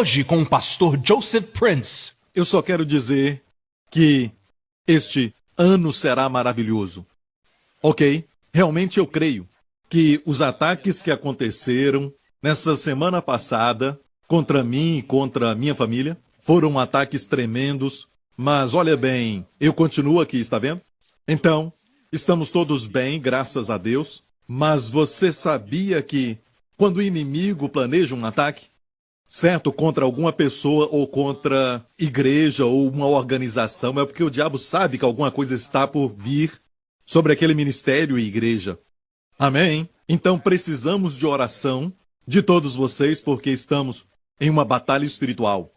Hoje com o pastor Joseph Prince. Eu só quero dizer que este ano será maravilhoso. Ok? Realmente eu creio que os ataques que aconteceram nessa semana passada contra mim e contra a minha família foram ataques tremendos, mas olha bem, eu continuo aqui, está vendo? Então, estamos todos bem, graças a Deus, mas você sabia que quando o inimigo planeja um ataque, certo, contra alguma pessoa ou contra igreja ou uma organização, é porque o diabo sabe que alguma coisa está por vir sobre aquele ministério e igreja. Amém? Então precisamos de oração de todos vocês, porque estamos em uma batalha espiritual.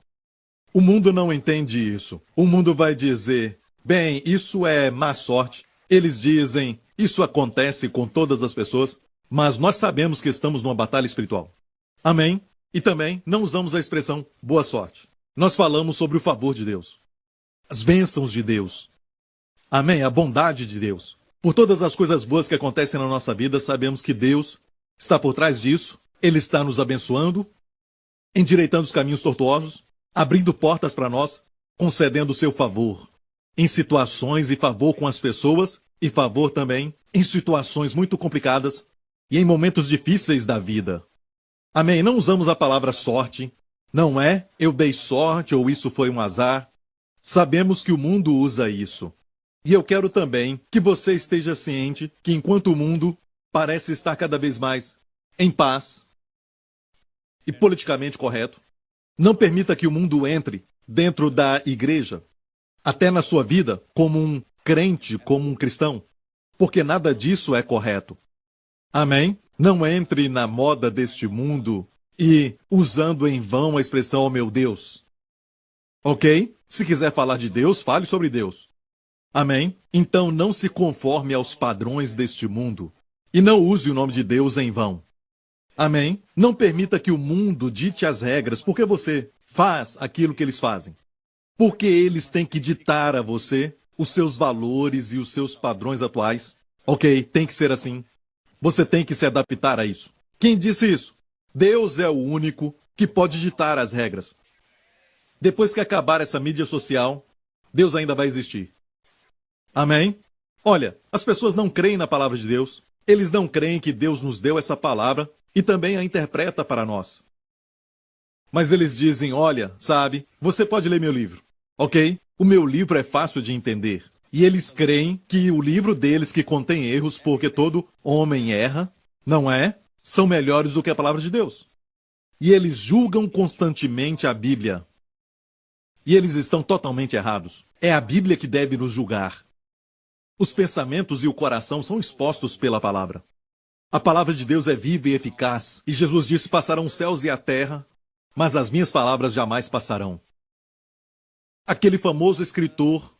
O mundo não entende isso. O mundo vai dizer, bem, isso é má sorte. Eles dizem, isso acontece com todas as pessoas, mas nós sabemos que estamos numa batalha espiritual. Amém? E também não usamos a expressão boa sorte. Nós falamos sobre o favor de Deus, as bênçãos de Deus. Amém? A bondade de Deus. Por todas as coisas boas que acontecem na nossa vida, sabemos que Deus está por trás disso. Ele está nos abençoando, endireitando os caminhos tortuosos, abrindo portas para nós, concedendo o seu favor em situações e favor com as pessoas e favor também em situações muito complicadas e em momentos difíceis da vida. Amém? Não usamos a palavra sorte. Não é eu dei sorte ou isso foi um azar. Sabemos que o mundo usa isso. E eu quero também que você esteja ciente que enquanto o mundo parece estar cada vez mais em paz e politicamente correto, não permita que o mundo entre dentro da igreja, até na sua vida, como um crente, como um cristão, porque nada disso é correto. Amém? Não entre na moda deste mundo e usando em vão a expressão, oh meu Deus. Ok? Se quiser falar de Deus, fale sobre Deus. Amém? Então não se conforme aos padrões deste mundo e não use o nome de Deus em vão. Amém? Não permita que o mundo dite as regras porque você faz aquilo que eles fazem. Porque eles têm que ditar a você os seus valores e os seus padrões atuais. Ok, tem que ser assim. Você tem que se adaptar a isso. Quem disse isso? Deus é o único que pode ditar as regras. Depois que acabar essa mídia social, Deus ainda vai existir. Amém? Olha, as pessoas não creem na palavra de Deus. Eles não creem que Deus nos deu essa palavra e também a interpreta para nós. Mas eles dizem, olha, sabe, você pode ler meu livro, ok? O meu livro é fácil de entender. E eles creem que o livro deles, que contém erros, porque todo homem erra, não é? São melhores do que a palavra de Deus. E eles julgam constantemente a Bíblia. E eles estão totalmente errados. É a Bíblia que deve nos julgar. Os pensamentos e o coração são expostos pela palavra. A palavra de Deus é viva e eficaz. E Jesus disse, passarão os céus e a terra, mas as minhas palavras jamais passarão. Aquele famoso escritor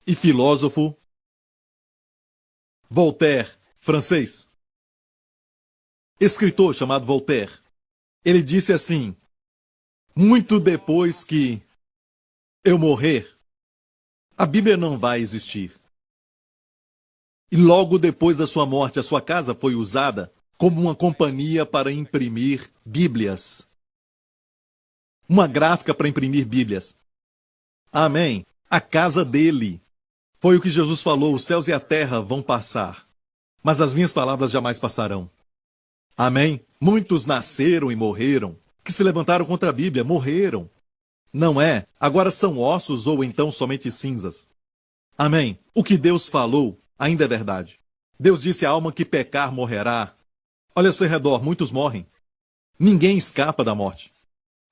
e filósofo Voltaire, francês, escritor chamado Voltaire, ele disse assim, muito depois que eu morrer, a Bíblia não vai existir. E logo depois da sua morte, a sua casa foi usada como uma companhia para imprimir Bíblias. Uma gráfica para imprimir Bíblias. Amém. A casa dele. Foi o que Jesus falou, os céus e a terra vão passar, mas as minhas palavras jamais passarão. Amém? Muitos nasceram e morreram, que se levantaram contra a Bíblia, morreram. Não é? Agora são ossos ou então somente cinzas. Amém? O que Deus falou ainda é verdade. Deus disse a alma que pecar morrerá. Olha ao seu redor, muitos morrem. Ninguém escapa da morte.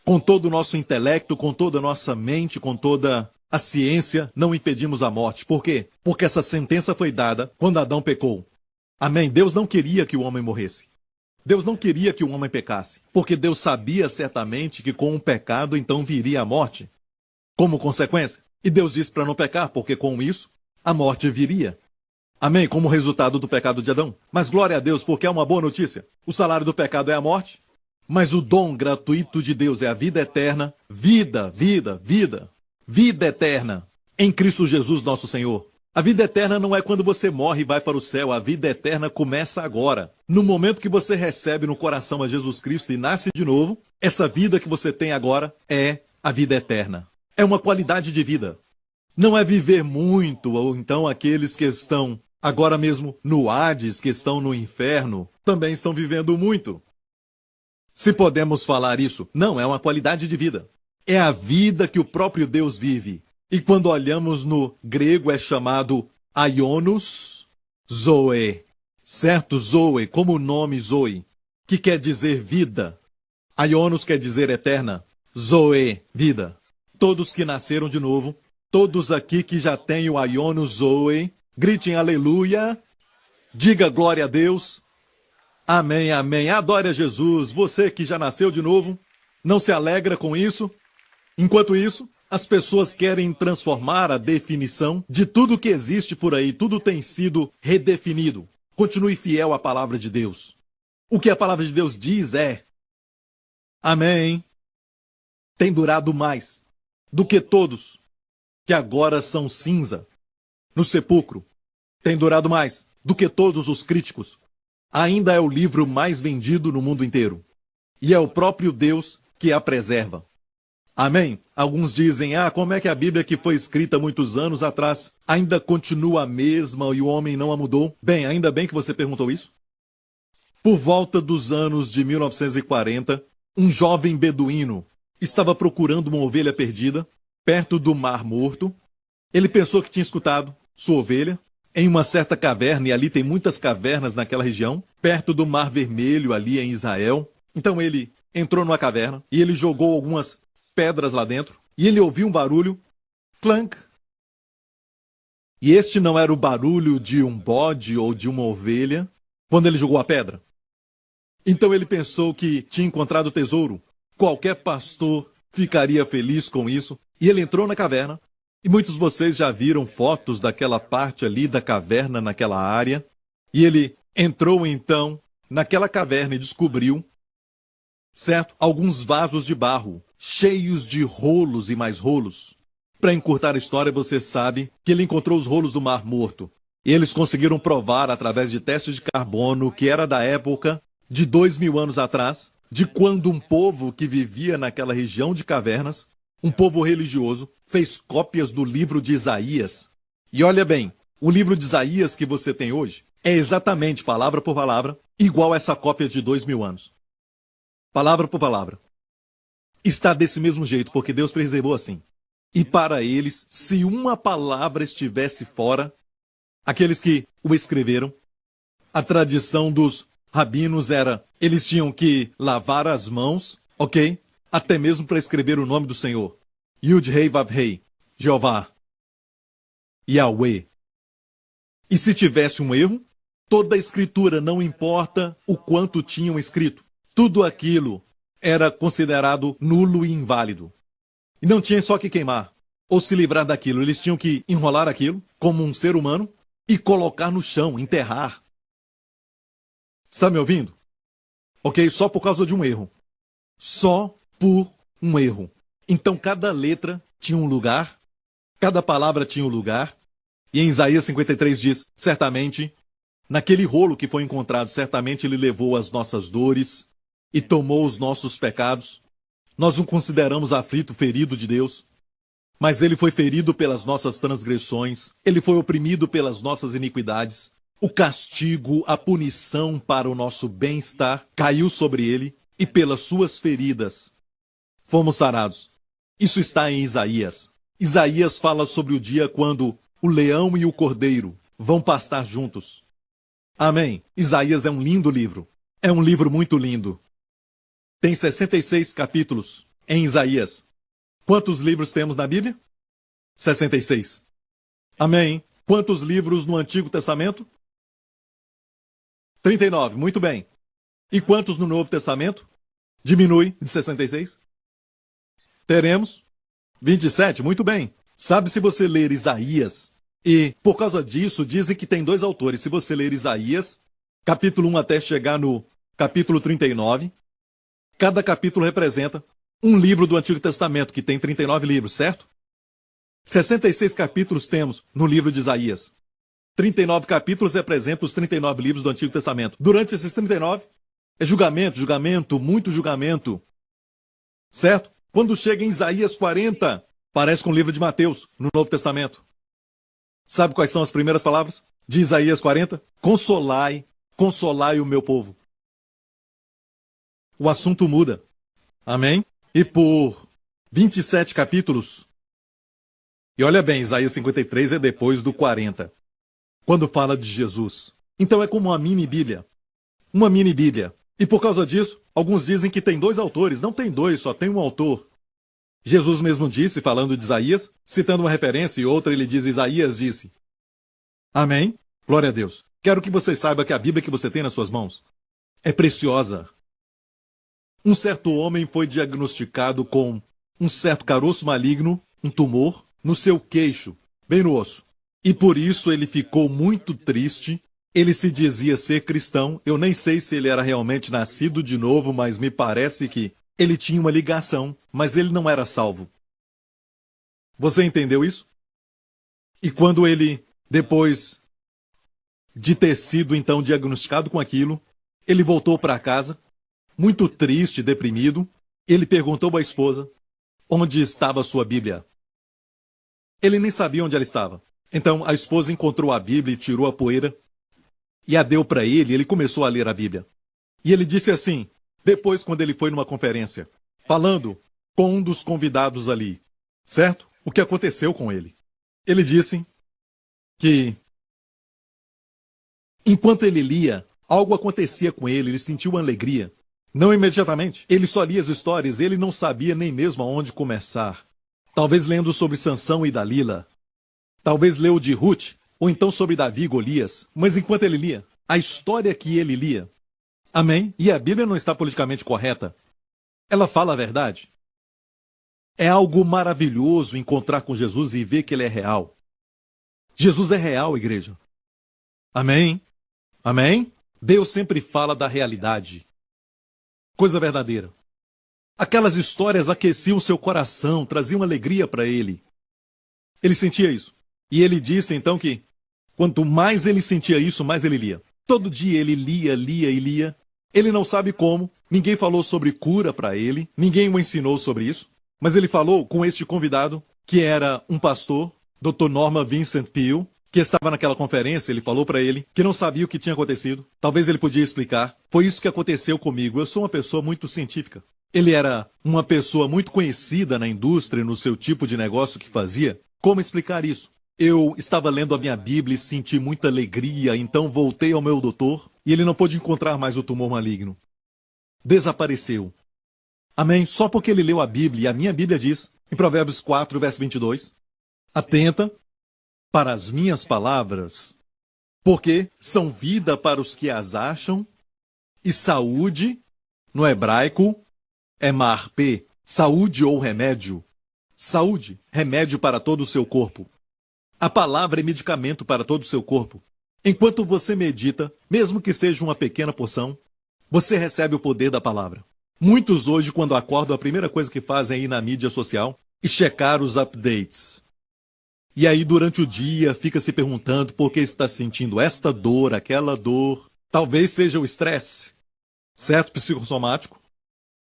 Com todo o nosso intelecto, com toda a nossa mente, com toda a ciência, não impedimos a morte. Por quê? Porque essa sentença foi dada quando Adão pecou. Amém? Deus não queria que o homem morresse. Deus não queria que o homem pecasse. Porque Deus sabia certamente que com o pecado então viria a morte. Como consequência. E Deus disse para não pecar, porque com isso a morte viria. Amém? Como resultado do pecado de Adão. Mas glória a Deus, porque é uma boa notícia. O salário do pecado é a morte. Mas o dom gratuito de Deus é a vida eterna. Vida, vida, vida. Vida eterna em Cristo Jesus, nosso Senhor. A vida eterna não é quando você morre e vai para o céu. A vida eterna começa agora. No momento que você recebe no coração a Jesus Cristo e nasce de novo, Essa vida que você tem agora é a vida eterna. É uma qualidade de vida. Não é viver muito, ou então aqueles que estão agora mesmo no Hades, que estão no inferno, também estão vivendo muito. Se podemos falar isso, não é uma qualidade de vida. É a vida que o próprio Deus vive. E quando olhamos no grego é chamado aionos zoe. Certo? Zoe, como o nome Zoe, que quer dizer vida. Aionos quer dizer eterna. Zoe, vida. Todos que nasceram de novo, todos aqui que já têm o aionos Zoe, gritem aleluia, diga glória a Deus. Amém, amém. Adore a Jesus. Você que já nasceu de novo, não se alegra com isso? Enquanto isso, as pessoas querem transformar a definição de tudo que existe por aí. Tudo tem sido redefinido. Continue fiel à palavra de Deus. O que a palavra de Deus diz é: amém. Tem durado mais do que todos que agora são cinza no sepulcro. Tem durado mais do que todos os críticos. Ainda é o livro mais vendido no mundo inteiro. E é o próprio Deus que a preserva. Amém? Alguns dizem, como é que a Bíblia que foi escrita muitos anos atrás ainda continua a mesma e o homem não a mudou? Bem, ainda bem que você perguntou isso. Por volta dos anos de 1940, um jovem beduíno estava procurando uma ovelha perdida perto do Mar Morto. Ele pensou que tinha escutado sua ovelha em uma certa caverna, e ali tem muitas cavernas naquela região, perto do Mar Vermelho, ali em Israel. Então ele entrou numa caverna e ele jogou algumas pedras lá dentro, e ele ouviu um barulho, clank. E este não era o barulho de um bode ou de uma ovelha quando ele jogou a pedra. Então ele pensou que tinha encontrado o tesouro. Qualquer pastor ficaria feliz com isso. E ele entrou na caverna. E muitos de vocês já viram fotos daquela parte ali da caverna, naquela área. E ele entrou então naquela caverna e descobriu, certo, alguns vasos de barro, cheios de rolos e mais rolos. Para encurtar a história, você sabe que ele encontrou os rolos do Mar Morto. E eles conseguiram provar, através de testes de carbono, que era da época de 2000 anos atrás, de quando um povo que vivia naquela região de cavernas, um povo religioso, fez cópias do livro de Isaías. E olha bem, o livro de Isaías que você tem hoje é exatamente, palavra por palavra, igual a essa cópia de 2000 anos. Palavra por palavra. Está desse mesmo jeito, porque Deus preservou assim. E para eles, se uma palavra estivesse fora, aqueles que o escreveram, a tradição dos rabinos era, eles tinham que lavar as mãos, ok? Até mesmo para escrever o nome do Senhor. Yud-Hei Vav-Hei, Jeová, Yahweh. E se tivesse um erro, toda a escritura, não importa o quanto tinham escrito, tudo aquilo era considerado nulo e inválido. E não tinha só que queimar ou se livrar daquilo, eles tinham que enrolar aquilo como um ser humano e colocar no chão, enterrar. Está me ouvindo? Ok? Só por causa de um erro. Só por um erro. Então cada letra tinha um lugar, cada palavra tinha um lugar, e em Isaías 53 diz, certamente, naquele rolo que foi encontrado, certamente ele levou as nossas dores e tomou os nossos pecados. Nós o consideramos aflito, ferido de Deus, mas ele foi ferido pelas nossas transgressões, ele foi oprimido pelas nossas iniquidades. O castigo, a punição para o nosso bem-estar caiu sobre ele, e pelas suas feridas fomos sarados. Isso está em Isaías. Isaías fala sobre o dia quando o leão e o cordeiro vão pastar juntos. Amém. Isaías é um lindo livro. É um livro muito lindo. Tem 66 capítulos em Isaías. Quantos livros temos na Bíblia? 66. Amém. Quantos livros no Antigo Testamento? 39. Muito bem. E quantos no Novo Testamento? Diminui de 66. Teremos 27. Muito bem. Sabe, se você ler Isaías, e por causa disso dizem que tem dois autores. Se você ler Isaías, capítulo 1 até chegar no capítulo 39, cada capítulo representa um livro do Antigo Testamento, que tem 39 livros, certo? 66 capítulos temos no livro de Isaías. 39 capítulos representam os 39 livros do Antigo Testamento. Durante esses 39, é julgamento, julgamento, muito julgamento. certo? Quando chega em Isaías 40, parece com o livro de Mateus, no Novo Testamento. Sabe quais são as primeiras palavras de Isaías 40? Consolai, consolai o meu povo. O assunto muda. Amém? E por 27 capítulos, e olha bem, Isaías 53 é depois do 40, quando fala de Jesus. Então é como uma mini Bíblia. Uma mini Bíblia. E por causa disso, alguns dizem que tem dois autores. Não tem dois, só tem um autor. Jesus mesmo disse, falando de Isaías, citando uma referência, e outra ele diz, Isaías disse. Amém? Glória a Deus. Quero que você saiba que a Bíblia que você tem nas suas mãos é preciosa. Um certo homem foi diagnosticado com um certo caroço maligno, um tumor, no seu queixo, bem no osso. E por isso ele ficou muito triste. Ele se dizia ser cristão. Eu nem sei se ele era realmente nascido de novo, mas me parece que ele tinha uma ligação, mas ele não era salvo. Você entendeu isso? E quando ele, depois de ter sido então diagnosticado com aquilo, ele voltou para casa, muito triste, deprimido. Ele perguntou à esposa onde estava a sua Bíblia. Ele nem sabia onde ela estava. Então a esposa encontrou a Bíblia e tirou a poeira e a deu para ele. Ele começou a ler a Bíblia. E ele disse assim, depois quando ele foi numa conferência, falando com um dos convidados ali, certo? O que aconteceu com ele? Ele disse que enquanto ele lia, algo acontecia com ele, ele sentiu uma alegria. Não imediatamente. Ele só lia as histórias, ele não sabia nem mesmo aonde começar. Talvez lendo sobre Sansão e Dalila. Talvez leu de Ruth, ou então sobre Davi e Golias. Mas enquanto ele lia, a história que ele lia. Amém? E a Bíblia não está politicamente correta. Ela fala a verdade. É algo maravilhoso encontrar com Jesus e ver que ele é real. Jesus é real, igreja. Amém? Amém? Deus sempre fala da realidade. Coisa verdadeira. Aquelas histórias aqueciam seu coração, traziam alegria para ele. Ele sentia isso. E ele disse então que quanto mais ele sentia isso, mais ele lia. Todo dia ele lia, lia e lia. Ele não sabe como, ninguém falou sobre cura para ele, ninguém o ensinou sobre isso. Mas ele falou com este convidado, que era um pastor, Dr. Norman Vincent Peale, que estava naquela conferência. Ele falou para ele que não sabia o que tinha acontecido. Talvez ele podia explicar. Foi isso que aconteceu comigo. Eu sou uma pessoa muito científica. Ele era uma pessoa muito conhecida na indústria, no seu tipo de negócio que fazia. Como explicar isso? Eu estava lendo a minha Bíblia e senti muita alegria, então voltei ao meu doutor e ele não pôde encontrar mais o tumor maligno. Desapareceu. Amém? Só porque ele leu a Bíblia, e a minha Bíblia diz, em Provérbios 4, verso 22, atenta para as minhas palavras, porque são vida para os que as acham, e saúde, no hebraico, é marpê, saúde ou remédio. Saúde, remédio para todo o seu corpo. A palavra é medicamento para todo o seu corpo. Enquanto você medita, mesmo que seja uma pequena porção, você recebe o poder da palavra. Muitos hoje, quando acordam, a primeira coisa que fazem é ir na mídia social e checar os updates. E aí, durante o dia, fica se perguntando por que está sentindo esta dor, aquela dor. Talvez seja o estresse, certo? Psicossomático.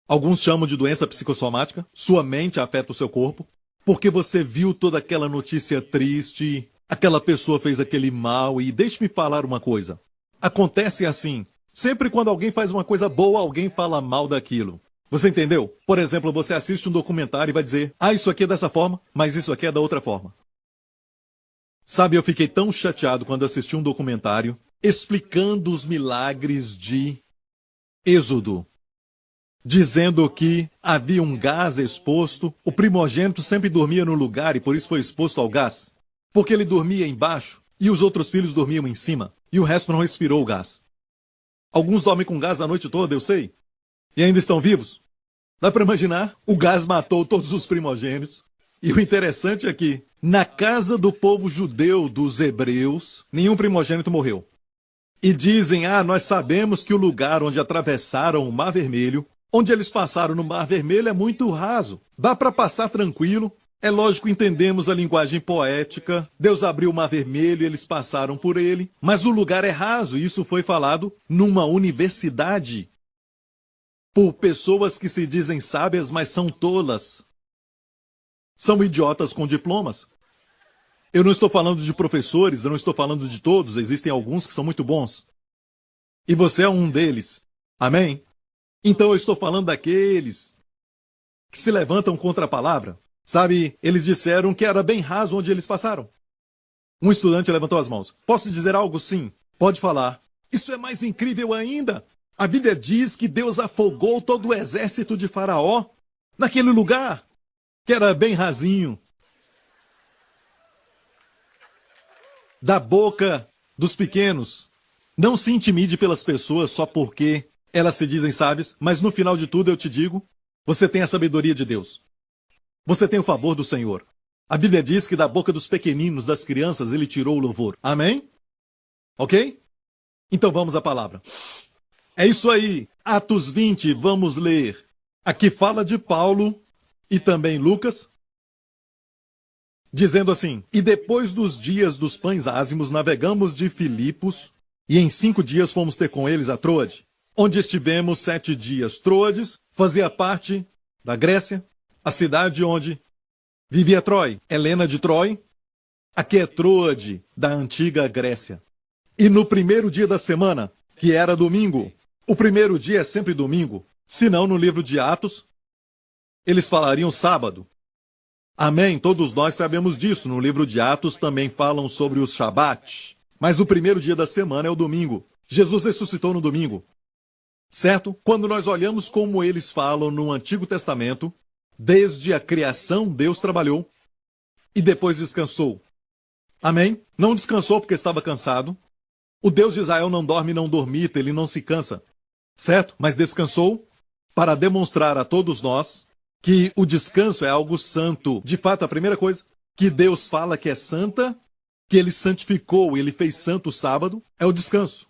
Alguns chamam de doença psicossomática. Sua mente afeta o seu corpo. Porque você viu toda aquela notícia triste, aquela pessoa fez aquele mal. E deixe-me falar uma coisa. Acontece assim. Sempre quando alguém faz uma coisa boa, alguém fala mal daquilo. Você entendeu? Por exemplo, você assiste um documentário e vai dizer, isso aqui é dessa forma, mas isso aqui é da outra forma. Sabe, eu fiquei tão chateado quando assisti um documentário explicando os milagres de Êxodo. Dizendo que havia um gás exposto, o primogênito sempre dormia no lugar e por isso foi exposto ao gás. Porque ele dormia embaixo e os outros filhos dormiam em cima e o resto não respirou o gás. Alguns dormem com gás a noite toda, eu sei, e ainda estão vivos. Dá para imaginar? O gás matou todos os primogênitos. E o interessante é que, na casa do povo judeu dos hebreus, nenhum primogênito morreu. E dizem, nós sabemos que o lugar onde atravessaram o Mar Vermelho, onde eles passaram no Mar Vermelho é muito raso. Dá para passar tranquilo. É lógico, entendemos a linguagem poética. Deus abriu o Mar Vermelho e eles passaram por ele. Mas o lugar é raso e isso foi falado numa universidade. por pessoas que se dizem sábias, mas são tolas. São idiotas com diplomas. Eu não estou falando de professores, eu não estou falando de todos, existem alguns que são muito bons. E você é um deles. Amém? Então eu estou falando daqueles que se levantam contra a palavra. Sabe, eles disseram que era bem raso onde eles passaram. Um estudante levantou as mãos. Posso dizer algo? Sim. Pode falar. Isso é mais incrível ainda. A Bíblia diz que Deus afogou todo o exército de Faraó naquele lugar, que era bem rasinho. Da boca dos pequenos. Não se intimide pelas pessoas só porque elas se dizem sábias, mas no final de tudo eu te digo, você tem a sabedoria de Deus. Você tem o favor do Senhor. A Bíblia diz que da boca dos pequeninos, das crianças, ele tirou o louvor. Amém? Ok? Então vamos à palavra. É isso aí. Atos 20, vamos ler. Aqui fala de Paulo e também Lucas, dizendo assim: E depois dos dias dos pães ázimos, navegamos de Filipos, e em 5 dias fomos ter com eles a Troade, onde estivemos 7 dias. Troades fazia parte da Grécia, a cidade onde vivia Troy. Helena de Troy, aqui é Troade, da antiga Grécia. E no primeiro dia da semana, que era domingo, o primeiro dia é sempre domingo, senão no livro de Atos, eles falariam sábado. Amém, todos nós sabemos disso. No livro de Atos também falam sobre o Shabat. Mas o primeiro dia da semana é o domingo. Jesus ressuscitou no domingo. Certo? Quando nós olhamos como eles falam no Antigo Testamento, desde a criação Deus trabalhou e depois descansou. Amém? Não descansou porque estava cansado. O Deus de Israel não dorme e não dormita, ele não se cansa. Certo? Mas descansou para demonstrar a todos nós que o descanso é algo santo. De fato, a primeira coisa que Deus fala que é santa, que ele santificou, ele fez santo o sábado, é o descanso.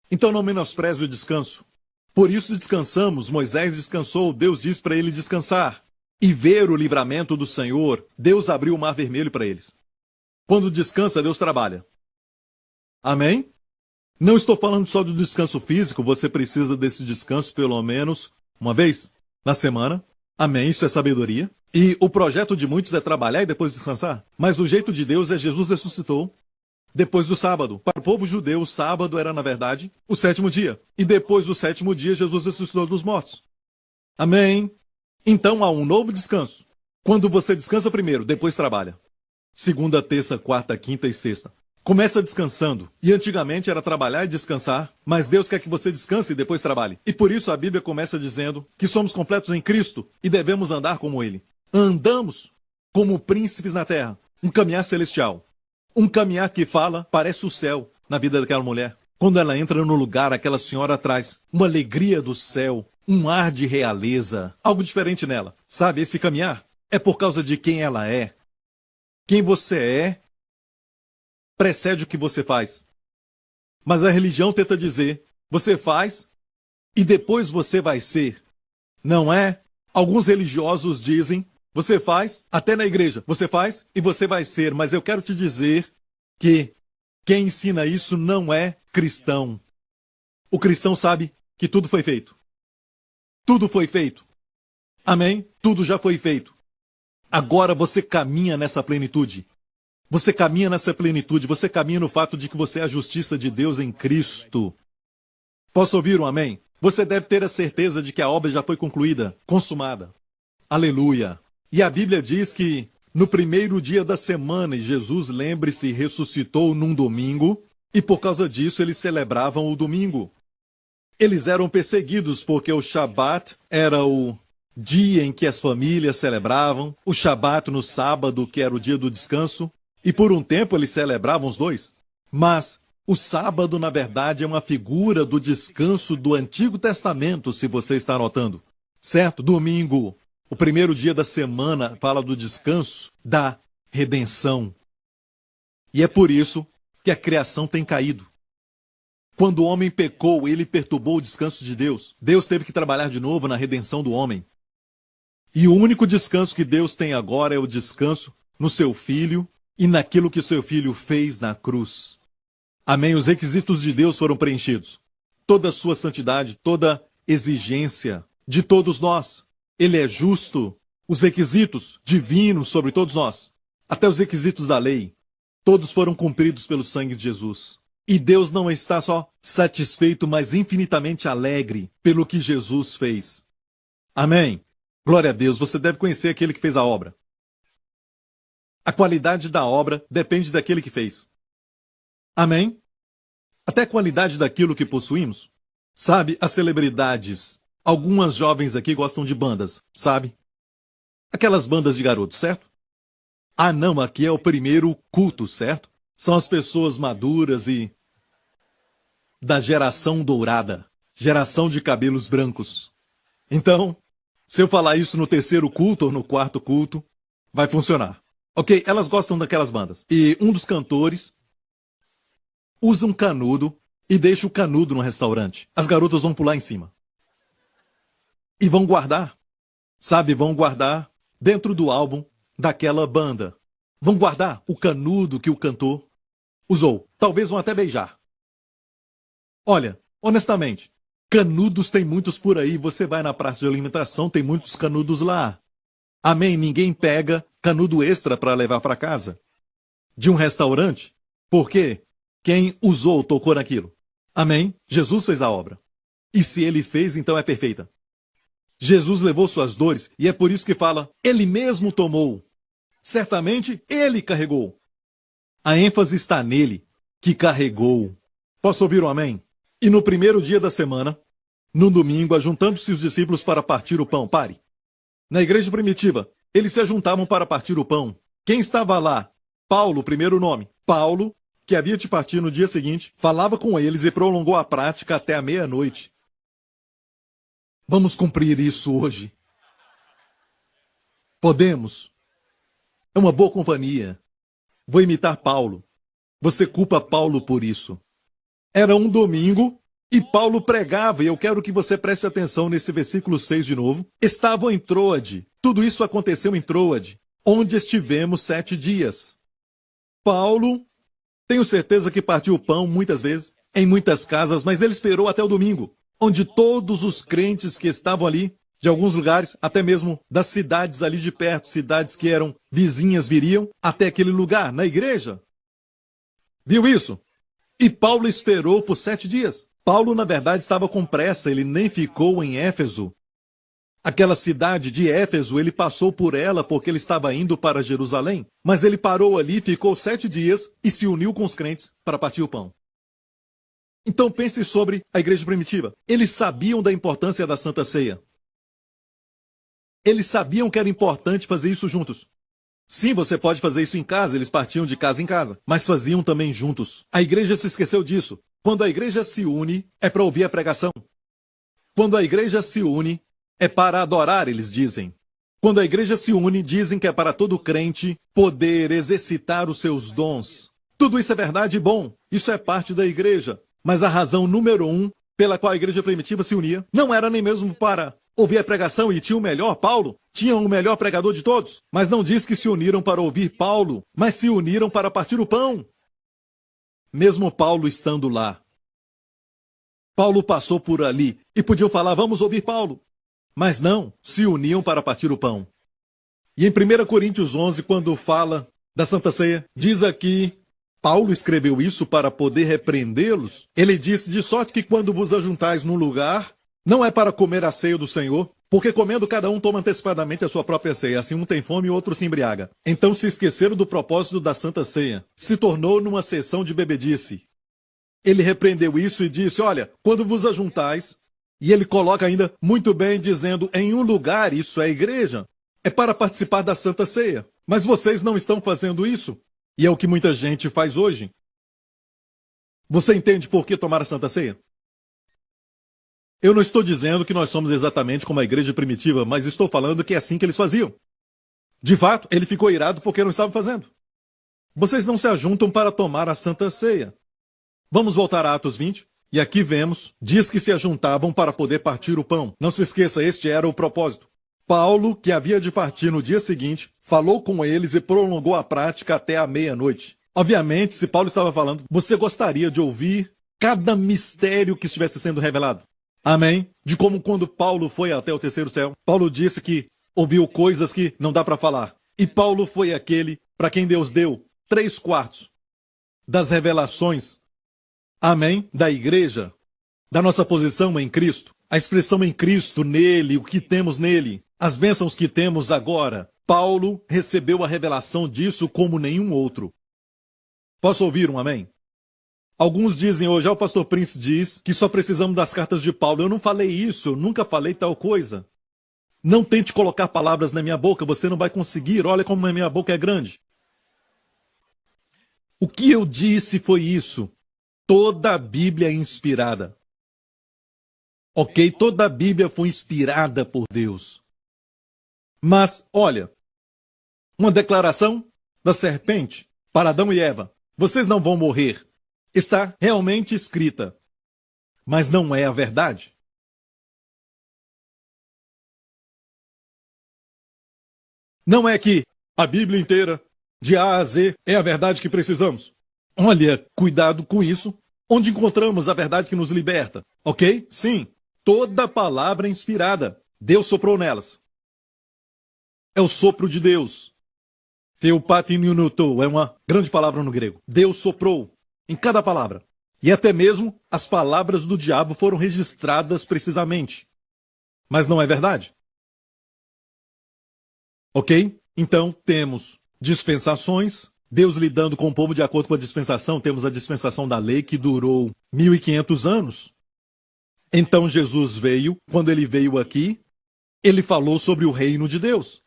Então não menospreze o descanso. Por isso descansamos, Moisés descansou, Deus diz para ele descansar. E ver o livramento do Senhor, Deus abriu o mar vermelho para eles. Quando descansa, Deus trabalha. Amém? Não estou falando só do descanso físico, você precisa desse descanso pelo menos uma vez na semana. Amém, isso é sabedoria. E o projeto de muitos é trabalhar e depois descansar. Mas o jeito de Deus é Jesus ressuscitou depois do sábado. Para o povo judeu, o sábado era, na verdade, o 7º dia. E depois do 7º dia, Jesus ressuscitou dos mortos. Amém? Então há um novo descanso. Quando você descansa primeiro, depois trabalha. Segunda, terça, quarta, quinta e sexta. Começa descansando. E antigamente era trabalhar e descansar, mas Deus quer que você descanse e depois trabalhe. E por isso a Bíblia começa dizendo que somos completos em Cristo e devemos andar como Ele. Andamos como príncipes na terra. Um caminhar celestial. Um caminhar que fala, parece o céu na vida daquela mulher. Quando ela entra no lugar, aquela senhora traz uma alegria do céu, um ar de realeza, algo diferente nela. Sabe, esse caminhar é por causa de quem ela é. Quem você é precede o que você faz. Mas a religião tenta dizer, você faz e depois você vai ser. Não é? Alguns religiosos dizem, você faz, até na igreja, você faz e você vai ser. Mas eu quero te dizer que quem ensina isso não é cristão. O cristão sabe que tudo foi feito. Tudo foi feito. Amém? Tudo já foi feito. Agora você caminha nessa plenitude. Você caminha nessa plenitude, você caminha no fato de que você é a justiça de Deus em Cristo. Posso ouvir um amém? Você deve ter a certeza de que a obra já foi concluída, consumada. Aleluia! E a Bíblia diz que no primeiro dia da semana, e Jesus, lembre-se, ressuscitou num domingo, e por causa disso eles celebravam o domingo. Eles eram perseguidos porque o Shabat era o dia em que as famílias celebravam, o Shabat no sábado, que era o dia do descanso, e por um tempo eles celebravam os dois. Mas o sábado, na verdade, é uma figura do descanso do Antigo Testamento, se você está notando. Certo? Domingo, o primeiro dia da semana, fala do descanso da redenção. E é por isso que a criação tem caído. Quando o homem pecou, ele perturbou o descanso de Deus. Deus teve que trabalhar de novo na redenção do homem. E o único descanso que Deus tem agora é o descanso no seu Filho e naquilo que o seu Filho fez na cruz. Amém? Os requisitos de Deus foram preenchidos. Toda a sua santidade, toda exigência de todos nós. Ele é justo. Os requisitos divinos sobre todos nós, até os requisitos da lei, todos foram cumpridos pelo sangue de Jesus. E Deus não está só satisfeito, mas infinitamente alegre pelo que Jesus fez. Amém. Glória a Deus. Você deve conhecer aquele que fez a obra. A qualidade da obra depende daquele que fez. Amém? Até a qualidade daquilo que possuímos. Sabe, as celebridades. Algumas jovens aqui gostam de bandas, sabe? Aquelas bandas de garotos, certo? Ah, não, aqui é o primeiro culto, certo? São as pessoas maduras e da geração dourada, geração de cabelos brancos. Então, se eu falar isso no terceiro culto ou no quarto culto, vai funcionar. Ok, elas gostam daquelas bandas. E um dos cantores usa um canudo e deixa o canudo no restaurante. As garotas vão pular em cima. E vão guardar. Sabe, vão guardar dentro do álbum daquela banda. Vão guardar o canudo que o cantor usou. Talvez vão até beijar. Olha, honestamente, canudos tem muitos por aí. Você vai na praça de alimentação, tem muitos canudos lá. Amém? Ninguém pega canudo extra para levar para casa. De um restaurante. Por quê? Quem usou tocou naquilo. Amém? Jesus fez a obra. E se ele fez, então é perfeita. Jesus levou suas dores e é por isso que fala, ele mesmo tomou. Certamente ele carregou. A ênfase está nele, que carregou. Posso ouvir um amém? E no primeiro dia da semana, no domingo, ajuntando-se os discípulos para partir o pão. Pare. Na igreja primitiva, eles se ajuntavam para partir o pão. Quem estava lá? Paulo, primeiro nome. Paulo, que havia de partir no dia seguinte, falava com eles e prolongou a prática até a meia-noite. Vamos cumprir isso hoje. Podemos. É uma boa companhia. Vou imitar Paulo. Você culpa Paulo por isso. Era um domingo e Paulo pregava, e eu quero que você preste atenção nesse versículo 6 de novo. Estavam em Troade. Tudo isso aconteceu em Troade, onde estivemos 7 dias. Paulo, tenho certeza que partiu o pão muitas vezes, em muitas casas, mas ele esperou até o domingo, onde todos os crentes que estavam ali, de alguns lugares, até mesmo das cidades ali de perto, cidades que eram vizinhas, viriam até aquele lugar, na igreja. Viu isso? E Paulo esperou por 7 dias. Paulo, na verdade, estava com pressa, ele nem ficou em Éfeso. Aquela cidade de Éfeso, ele passou por ela porque ele estava indo para Jerusalém, mas ele parou ali, ficou 7 dias e se uniu com os crentes para partir o pão. Então pense sobre a igreja primitiva. Eles sabiam da importância da Santa Ceia. Eles sabiam que era importante fazer isso juntos. Sim, você pode fazer isso em casa, eles partiam de casa em casa, mas faziam também juntos. A igreja se esqueceu disso. Quando a igreja se une, é para ouvir a pregação. Quando a igreja se une, é para adorar, eles dizem. Quando a igreja se une, dizem que é para todo crente poder exercitar os seus dons. Tudo isso é verdade e bom. Isso é parte da igreja. Mas a razão número 1 pela qual a igreja primitiva se unia não era nem mesmo para ouvir a pregação e tinha o melhor Paulo, tinha o melhor pregador de todos. Mas não diz que se uniram para ouvir Paulo, mas se uniram para partir o pão. Mesmo Paulo estando lá. Paulo passou por ali e podiam falar, vamos ouvir Paulo. Mas não, se uniam para partir o pão. E em 1 Coríntios 11, quando fala da Santa Ceia, diz aqui, Paulo escreveu isso para poder repreendê-los. Ele disse, de sorte que quando vos ajuntais num lugar, não é para comer a ceia do Senhor, porque comendo cada um toma antecipadamente a sua própria ceia, assim um tem fome e o outro se embriaga. Então se esqueceram do propósito da Santa Ceia. Se tornou numa sessão de bebedice. Ele repreendeu isso e disse, olha, quando vos ajuntais, e ele coloca ainda muito bem dizendo, em um lugar, isso é a igreja, é para participar da Santa Ceia. Mas vocês não estão fazendo isso. E é o que muita gente faz hoje. Você entende por que tomar a Santa Ceia? Eu não estou dizendo que nós somos exatamente como a igreja primitiva, mas estou falando que é assim que eles faziam. De fato, ele ficou irado porque não estava fazendo. Vocês não se ajuntam para tomar a Santa Ceia. Vamos voltar a Atos 20. E aqui vemos, diz que se ajuntavam para poder partir o pão. Não se esqueça, este era o propósito. Paulo, que havia de partir no dia seguinte, falou com eles e prolongou a prática até a meia-noite. Obviamente, se Paulo estava falando, você gostaria de ouvir cada mistério que estivesse sendo revelado. Amém? De como quando Paulo foi até o terceiro céu, Paulo disse que ouviu coisas que não dá para falar. E Paulo foi aquele para quem Deus deu 3/4 das revelações, amém, da igreja, da nossa posição em Cristo, a expressão em Cristo, nele, o que temos nele, as bênçãos que temos agora. Paulo recebeu a revelação disso como nenhum outro. Posso ouvir um amém? Alguns dizem hoje, o pastor Prince diz que só precisamos das cartas de Paulo. Eu não falei isso, eu nunca falei tal coisa. Não tente colocar palavras na minha boca, você não vai conseguir. Olha como a minha boca é grande. O que eu disse foi isso. Toda a Bíblia é inspirada. Ok? Toda a Bíblia foi inspirada por Deus. Mas, olha, uma declaração da serpente para Adão e Eva. Vocês não vão morrer. Está realmente escrita. Mas não é a verdade. Não é que a Bíblia inteira, de A a Z, é a verdade que precisamos. Olha, cuidado com isso. Onde encontramos a verdade que nos liberta? Ok? Sim. Toda palavra é inspirada. Deus soprou nelas. É o sopro de Deus. Theopatiniunoto é uma grande palavra no grego. Deus soprou em cada palavra. E até mesmo as palavras do diabo foram registradas precisamente. Mas não é verdade. Ok? Então temos dispensações, Deus lidando com o povo de acordo com a dispensação. Temos a dispensação da lei que durou 1500 anos. Então Jesus veio, quando ele veio aqui, ele falou sobre o reino de Deus.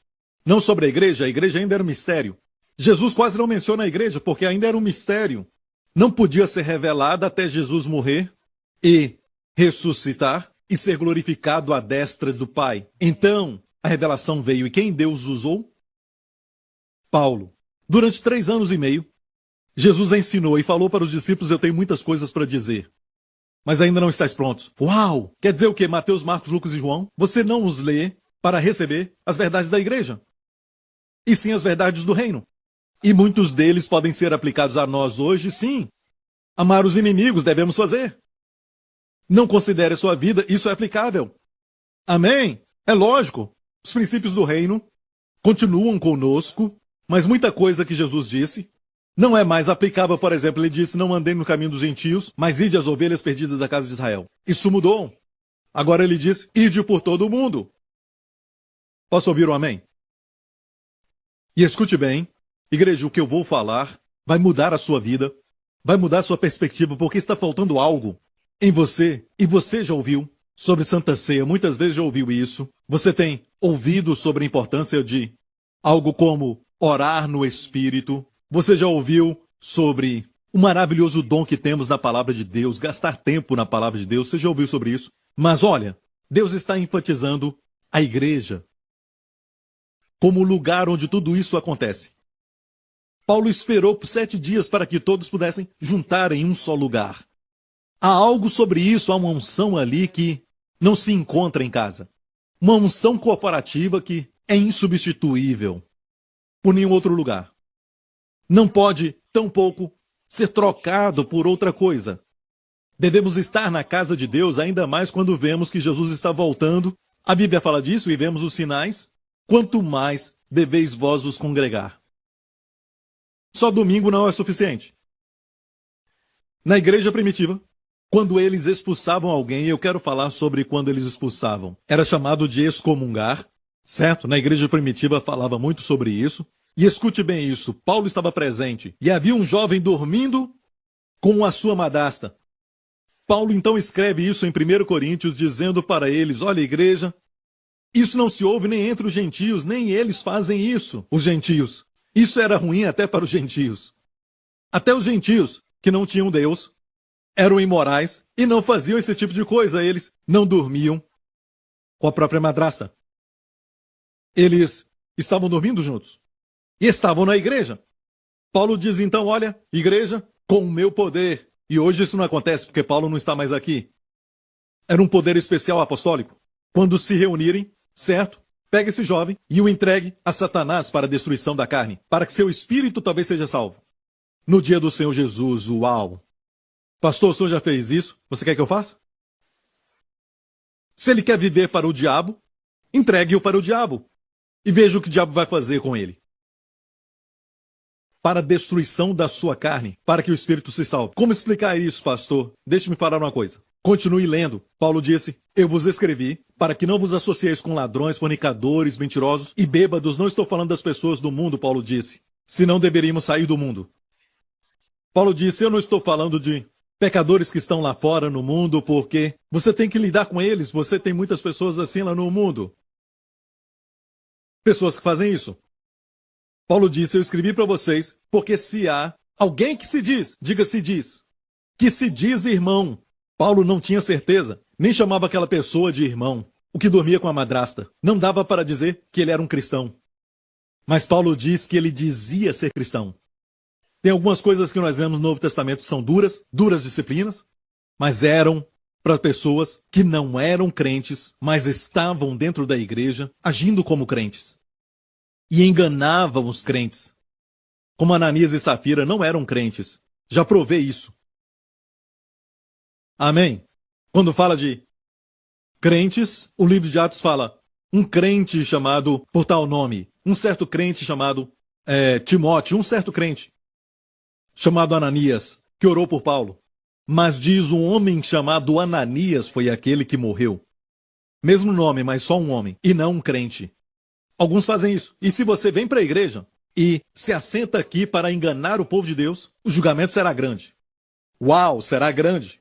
Não sobre a igreja ainda era um mistério. Jesus quase não menciona a igreja porque ainda era um mistério. Não podia ser revelada até Jesus morrer e ressuscitar e ser glorificado à destra do Pai. Então, a revelação veio. E quem Deus usou? Paulo. Durante 3 anos e meio, Jesus ensinou e falou para os discípulos: eu tenho muitas coisas para dizer, mas ainda não estáis prontos. Uau! Quer dizer o quê? Mateus, Marcos, Lucas e João? Você não os lê para receber as verdades da igreja, e sim as verdades do reino. E muitos deles podem ser aplicados a nós hoje, sim. Amar os inimigos devemos fazer. Não considere a sua vida, isso é aplicável. Amém? É lógico. Os princípios do reino continuam conosco, mas muita coisa que Jesus disse não é mais aplicável. Por exemplo, ele disse: não andei no caminho dos gentios, mas ide as ovelhas perdidas da casa de Israel. Isso mudou. Agora ele diz: ide por todo o mundo. Posso ouvir um amém? E escute bem, igreja, o que eu vou falar vai mudar a sua vida, vai mudar a sua perspectiva, porque está faltando algo em você, e você já ouviu sobre Santa Ceia, muitas vezes já ouviu isso. Você tem ouvido sobre a importância de algo como orar no Espírito. Você já ouviu sobre o maravilhoso dom que temos na palavra de Deus, gastar tempo na palavra de Deus. Você já ouviu sobre isso? Mas olha, Deus está enfatizando a igreja como o lugar onde tudo isso acontece. Paulo esperou por 7 dias para que todos pudessem juntar em um só lugar. Há algo sobre isso, há uma unção ali que não se encontra em casa. Uma unção corporativa que é insubstituível por nenhum outro lugar. Não pode, tampouco, ser trocado por outra coisa. Devemos estar na casa de Deus, ainda mais quando vemos que Jesus está voltando. A Bíblia fala disso e vemos os sinais. Quanto mais deveis vós vos congregar. Só domingo não é suficiente. Na igreja primitiva, quando eles expulsavam alguém, eu quero falar sobre quando eles expulsavam. Era chamado de excomungar, certo? Na igreja primitiva falava muito sobre isso. E escute bem isso, Paulo estava presente e havia um jovem dormindo com a sua madrasta. Paulo então escreve isso em 1 Coríntios, dizendo para eles: olha, igreja, isso não se ouve nem entre os gentios, nem eles fazem isso, os gentios. Isso era ruim até para os gentios. Até os gentios, que não tinham Deus, eram imorais e não faziam esse tipo de coisa. Eles não dormiam com a própria madrasta. Eles estavam dormindo juntos e estavam na igreja. Paulo diz então: olha, igreja, com o meu poder. E hoje isso não acontece porque Paulo não está mais aqui. Era um poder especial apostólico. Quando se reunirem, certo? Pegue esse jovem e o entregue a Satanás para a destruição da carne, para que seu espírito talvez seja salvo. No dia do Senhor Jesus, uau! Pastor, o senhor já fez isso? Você quer que eu faça? Se ele quer viver para o diabo, entregue-o para o diabo. E veja o que o diabo vai fazer com ele. Para a destruição da sua carne, para que o espírito se salve. Como explicar isso, pastor? Deixe-me falar uma coisa. Continue lendo. Paulo disse: eu vos escrevi para que não vos associeis com ladrões, fornicadores, mentirosos e bêbados. Não estou falando das pessoas do mundo, Paulo disse. Senão deveríamos sair do mundo. Paulo disse: eu não estou falando de pecadores que estão lá fora no mundo, porque você tem que lidar com eles. Você tem muitas pessoas assim lá no mundo. Pessoas que fazem isso. Paulo disse: eu escrevi para vocês, porque se há alguém que se diz, diga se diz, que se diz irmão. Paulo não tinha certeza, nem chamava aquela pessoa de irmão, o que dormia com a madrasta. Não dava para dizer que ele era um cristão. Mas Paulo diz que ele dizia ser cristão. Tem algumas coisas que nós vemos no Novo Testamento que são duras disciplinas, mas eram para pessoas que não eram crentes, mas estavam dentro da igreja, agindo como crentes. E enganavam os crentes. Como Ananias e Safira não eram crentes. Já provei isso. Amém? Quando fala de crentes, o livro de Atos fala um crente chamado por tal nome, um certo crente chamado Timóteo, um certo crente chamado Ananias, que orou por Paulo. Mas diz um homem chamado Ananias foi aquele que morreu. Mesmo nome, mas só um homem, e não um crente. Alguns fazem isso. E se você vem para a igreja e se assenta aqui para enganar o povo de Deus, o julgamento será grande. Uau, será grande.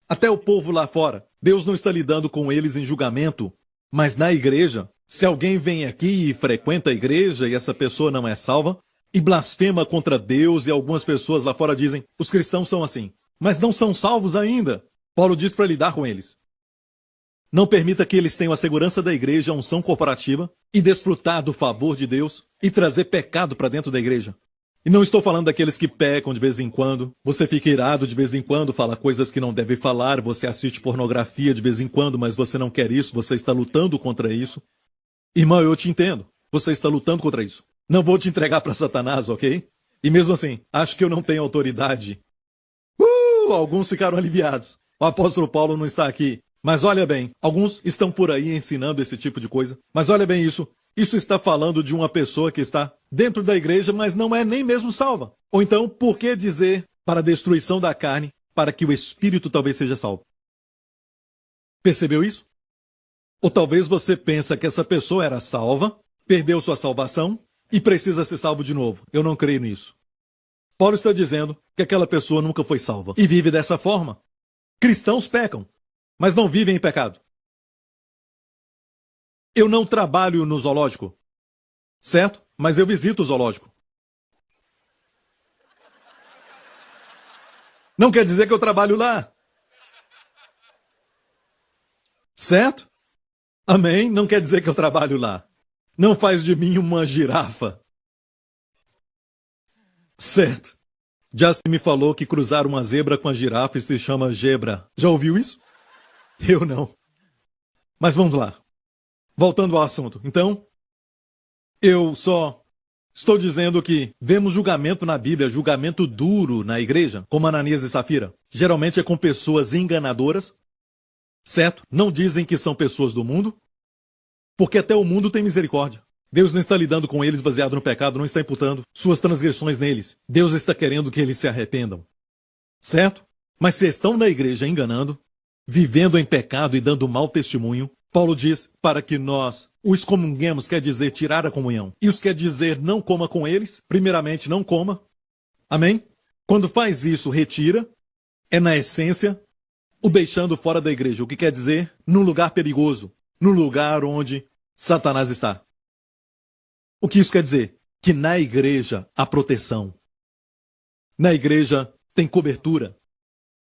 Até o povo lá fora. Deus não está lidando com eles em julgamento, mas na igreja, se alguém vem aqui e frequenta a igreja e essa pessoa não é salva, e blasfema contra Deus, e algumas pessoas lá fora dizem, os cristãos são assim, mas não são salvos ainda. Paulo diz para lidar com eles. Não permita que eles tenham a segurança da igreja, a unção corporativa, e desfrutar do favor de Deus, e trazer pecado para dentro da igreja. E não estou falando daqueles que pecam de vez em quando, você fica irado de vez em quando, fala coisas que não deve falar, você assiste pornografia de vez em quando, mas você não quer isso, você está lutando contra isso. Irmão, eu te entendo, você está lutando contra isso. Não vou te entregar para Satanás, ok? E mesmo assim, acho que eu não tenho autoridade. Alguns ficaram aliviados. O apóstolo Paulo não está aqui. Mas olha bem, alguns estão por aí ensinando esse tipo de coisa. Mas olha bem isso. Isso está falando de uma pessoa que está dentro da igreja, mas não é nem mesmo salva. Ou então, por que dizer para a destruição da carne, para que o espírito talvez seja salvo? Percebeu isso? Ou talvez você pensa que essa pessoa era salva, perdeu sua salvação e precisa ser salvo de novo. Eu não creio nisso. Paulo está dizendo que aquela pessoa nunca foi salva e vive dessa forma. Cristãos pecam, mas não vivem em pecado. Eu não trabalho no zoológico, certo? Mas eu visito o zoológico. Não quer dizer que eu trabalho lá. Certo? Amém? Não quer dizer que eu trabalho lá. Não faz de mim uma girafa. Certo. Justin me falou que cruzar uma zebra com a girafa se chama gebra. Já ouviu isso? Eu não. Mas vamos lá. Voltando ao assunto. Então, eu só estou dizendo que vemos julgamento na Bíblia, julgamento duro na igreja, como Ananias e Safira. Geralmente é com pessoas enganadoras, certo? Não dizem que são pessoas do mundo, porque até o mundo tem misericórdia. Deus não está lidando com eles baseado no pecado, não está imputando suas transgressões neles. Deus está querendo que eles se arrependam. Certo? Mas se estão na igreja enganando, vivendo em pecado e dando mau testemunho, Paulo diz para que nós o excomunguemos, quer dizer tirar a comunhão. Isso quer dizer não coma com eles, primeiramente não coma. Amém? Quando faz isso, retira, é na essência o deixando fora da igreja, o que quer dizer num lugar perigoso, num lugar onde Satanás está. O que isso quer dizer? Que na igreja há proteção. Na igreja tem cobertura.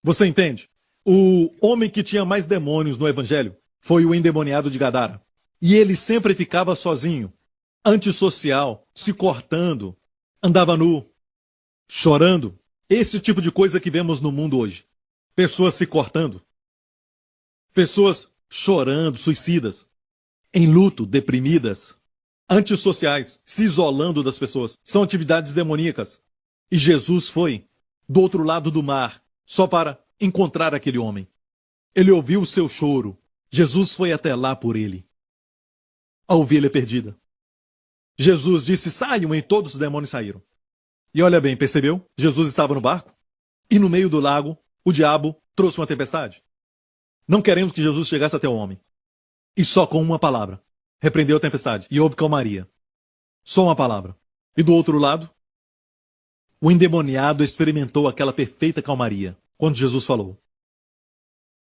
Você entende? O homem que tinha mais demônios no evangelho foi o endemoniado de Gadara. E ele sempre ficava sozinho, antissocial, se cortando, andava nu, chorando. Esse tipo de coisa que vemos no mundo hoje. Pessoas se cortando. Pessoas chorando, suicidas, em luto, deprimidas, antissociais, se isolando das pessoas. São atividades demoníacas. E Jesus foi do outro lado do mar, só para encontrar aquele homem. Ele ouviu o seu choro Jesus foi até lá por ele. A ovelha perdida. Jesus disse, saiam, e todos os demônios saíram. E olha bem, percebeu? Jesus estava no barco, e no meio do lago, o diabo trouxe uma tempestade. Não queremos que Jesus chegasse até o homem. E só com uma palavra, repreendeu a tempestade, e houve calmaria. Só uma palavra. E do outro lado, o endemoniado experimentou aquela perfeita calmaria, quando Jesus falou.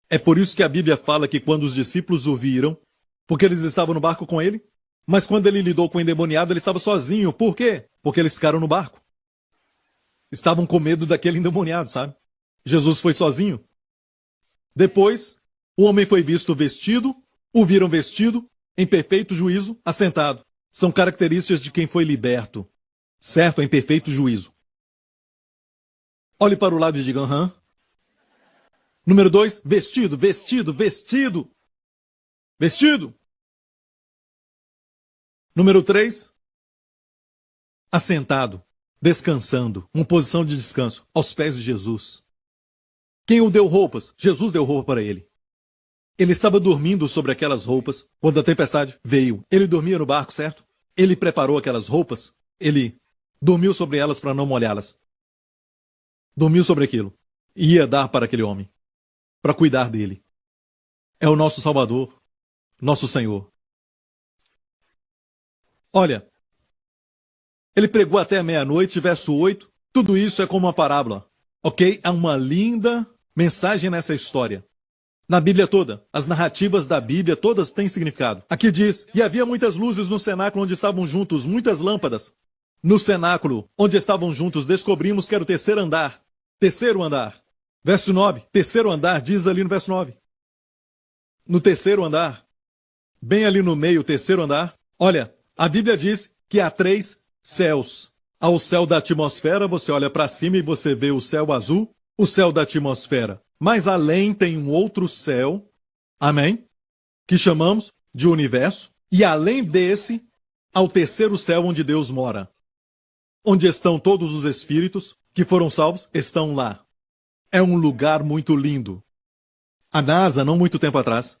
É por isso que a Bíblia fala que quando os discípulos o viram, porque eles estavam no barco com ele, mas quando ele lidou com o endemoniado, ele estava sozinho. Por quê? Porque eles ficaram no barco. Estavam com medo daquele endemoniado, sabe? Jesus foi sozinho. Depois, o homem foi visto vestido, o viram vestido, em perfeito juízo, assentado. São características de quem foi liberto. Certo? Em perfeito juízo. Olhe para o lado e diga, aham. Número 2, vestido, vestido, vestido. Vestido. Número 3, assentado, descansando, uma posição de descanso, aos pés de Jesus. Quem o deu roupas? Jesus deu roupa para ele. Ele estava dormindo sobre aquelas roupas quando a tempestade veio. Ele dormia no barco, certo? Ele preparou aquelas roupas. Ele dormiu sobre elas para não molhá-las. Dormiu sobre aquilo. E ia dar para aquele homem, para cuidar dele. É o nosso Salvador, nosso Senhor. Olha, ele pregou até meia-noite, verso 8. Tudo isso é como uma parábola, ok? Há uma linda mensagem nessa história. Na Bíblia toda, as narrativas da Bíblia todas têm significado. Aqui diz, e havia muitas luzes no cenáculo onde estavam juntos, muitas lâmpadas. No cenáculo onde estavam juntos, descobrimos que era o terceiro andar. Terceiro andar. Verso 9, terceiro andar, diz ali no verso 9. No terceiro andar, bem ali no meio, terceiro andar, olha, a Bíblia diz que há 3 céus. Há o céu da atmosfera, você olha para cima e você vê o céu azul, o céu da atmosfera. Mas além tem um outro céu, amém? Que chamamos de universo. E além desse, há o terceiro céu onde Deus mora. Onde estão todos os espíritos que foram salvos, estão lá. É um lugar muito lindo. A NASA, não muito tempo atrás,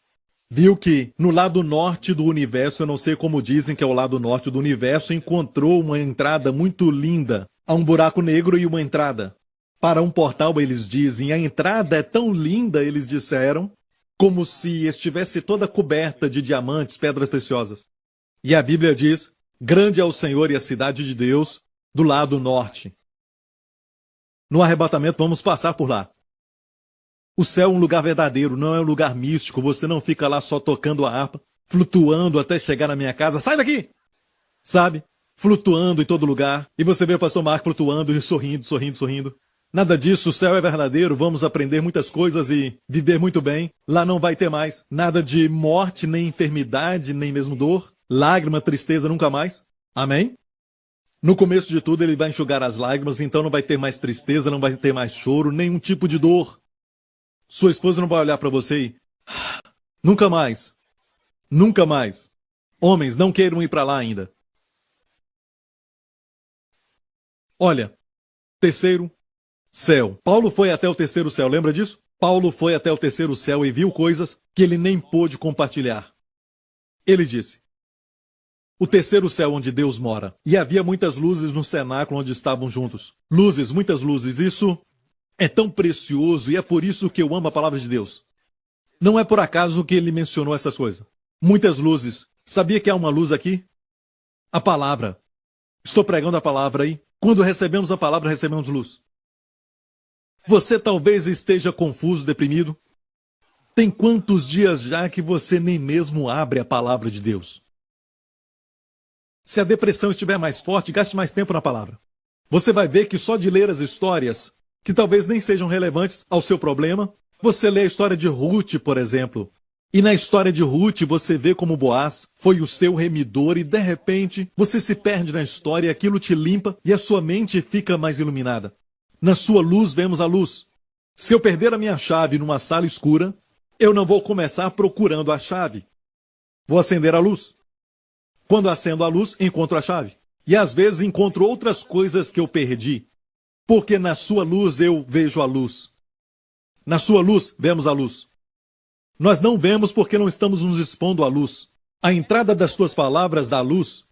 viu que no lado norte do universo, eu não sei como dizem que é o lado norte do universo, encontrou uma entrada muito linda. Há um buraco negro e uma entrada. Para um portal, eles dizem, a entrada é tão linda, eles disseram, como se estivesse toda coberta de diamantes, pedras preciosas. E a Bíblia diz, grande é o Senhor e a cidade de Deus, do lado norte. No arrebatamento, vamos passar por lá. O céu é um lugar verdadeiro, não é um lugar místico. Você não fica lá só tocando a harpa, flutuando até chegar na minha casa. Sai daqui! Sabe? Flutuando em todo lugar. E você vê o pastor Marco flutuando e sorrindo, sorrindo, sorrindo. Nada disso, o céu é verdadeiro, vamos aprender muitas coisas e viver muito bem. Lá não vai ter mais nada de morte, nem enfermidade, nem mesmo dor. Lágrima, tristeza, nunca mais. Amém? No começo de tudo ele vai enxugar as lágrimas, então não vai ter mais tristeza, não vai ter mais choro, nenhum tipo de dor. Sua esposa não vai olhar para você e... Nunca mais. Nunca mais. Homens, não queiram ir para lá ainda. Olha, terceiro céu. Paulo foi até o terceiro céu, lembra disso? Paulo foi até o terceiro céu e viu coisas que ele nem pôde compartilhar. Ele disse, o terceiro céu onde Deus mora. E havia muitas luzes no cenáculo onde estavam juntos. Luzes, muitas luzes. Isso é tão precioso e é por isso que eu amo a palavra de Deus. Não é por acaso que ele mencionou essas coisas. Muitas luzes. Sabia que há uma luz aqui? A palavra. Estou pregando a palavra aí. Quando recebemos a palavra, recebemos luz. Você talvez esteja confuso, deprimido. Tem quantos dias já que você nem mesmo abre a palavra de Deus? Se a depressão estiver mais forte, gaste mais tempo na palavra. Você vai ver que só de ler as histórias, que talvez nem sejam relevantes ao seu problema, você lê a história de Ruth, por exemplo. E na história de Ruth, você vê como Boaz foi o seu remidor e, de repente, você se perde na história e aquilo te limpa e a sua mente fica mais iluminada. Na sua luz, vemos a luz. Se eu perder a minha chave numa sala escura, eu não vou começar procurando a chave. Vou acender a luz. Quando acendo a luz, encontro a chave. E às vezes encontro outras coisas que eu perdi. Porque na sua luz eu vejo a luz. Na sua luz, vemos a luz. nós não vemos porque não estamos nos expondo à luz. A entrada das tuas palavras dá luz.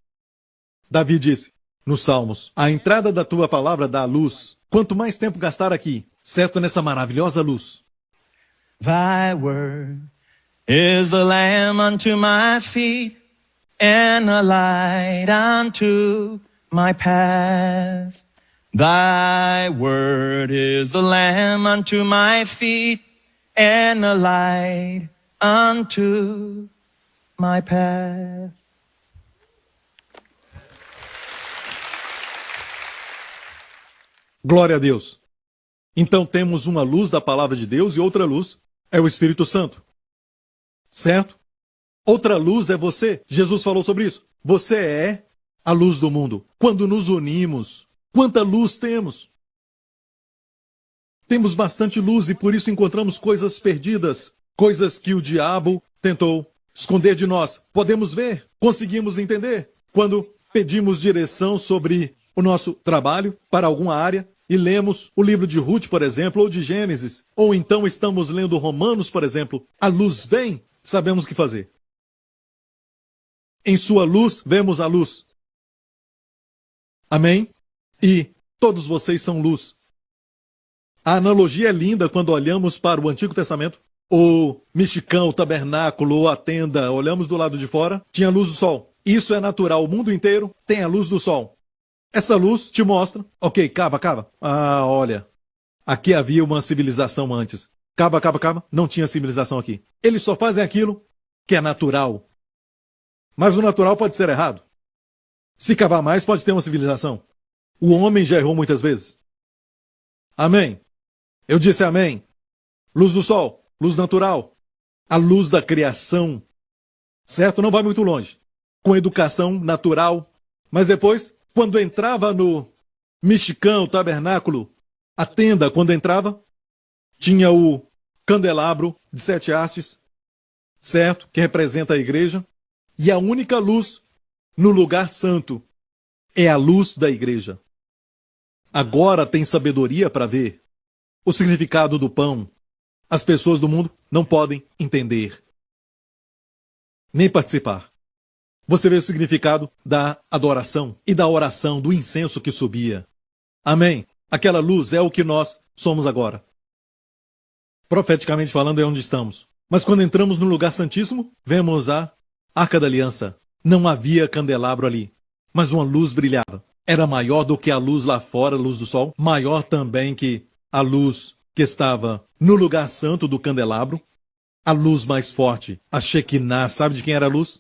Davi disse nos Salmos, a entrada da tua palavra dá luz. Quanto mais tempo gastar aqui, certo, nessa maravilhosa luz. Thy word is a lamp unto my feet and a light unto my path. Thy word is a lamp unto my feet and a light unto my path. Glória a Deus. Então temos uma luz da palavra de Deus e outra luz é o Espírito Santo. Certo? Outra luz é você. Jesus falou sobre isso. Você é a luz do mundo. Quando nos unimos, quanta luz temos? Temos bastante luz e por isso encontramos coisas perdidas, coisas que o diabo tentou esconder de nós. Podemos ver, conseguimos entender. Quando pedimos direção sobre o nosso trabalho para alguma área e lemos o livro de Ruth, por exemplo, ou de Gênesis, ou então estamos lendo Romanos, por exemplo, a luz vem, sabemos o que fazer. Em sua luz, vemos a luz. Amém? E todos vocês são luz. A analogia é linda quando olhamos para o Antigo Testamento. O mexicão, o tabernáculo ou a tenda, olhamos do lado de fora, tinha a luz do sol. Isso é natural, o mundo inteiro tem a luz do sol. Essa luz te mostra, ok, cava. Ah, olha, aqui havia uma civilização antes. Cava, não tinha civilização aqui. Eles só fazem aquilo que é natural. Mas o natural pode ser errado. Se cavar mais, pode ter uma civilização. O homem já errou muitas vezes. Amém. Eu disse amém. Luz do sol, luz natural. A luz da criação. Certo? Não vai muito longe. Com educação natural. Mas depois, quando entrava no mexicão, o tabernáculo, a tenda, quando entrava, tinha o candelabro de 7 hastes, certo? Que representa a igreja. E a única luz no lugar santo é a luz da igreja. Agora tem sabedoria para ver o significado do pão. As pessoas do mundo não podem entender, nem participar. Você vê o significado da adoração e da oração, do incenso que subia. Amém? Aquela luz é o que nós somos agora. Profeticamente falando, é onde estamos. Mas quando entramos no lugar santíssimo, vemos a Arca da Aliança. Não havia candelabro ali, mas uma luz brilhava. Era maior do que a luz lá fora, a luz do sol. Maior também que a luz que estava no lugar santo do candelabro. A luz mais forte, a Shekinah. Sabe de quem era a luz?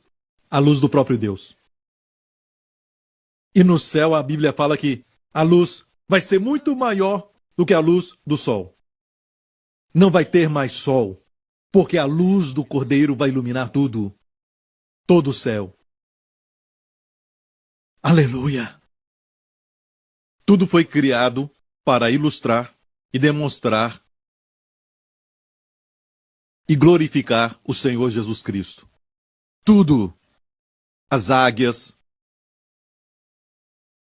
A luz do próprio Deus. E no céu a Bíblia fala que a luz vai ser muito maior do que a luz do sol. Não vai ter mais sol, porque a luz do Cordeiro vai iluminar tudo. Todo o céu. Aleluia! Tudo foi criado para ilustrar e demonstrar e glorificar o Senhor Jesus Cristo. Tudo. As águias,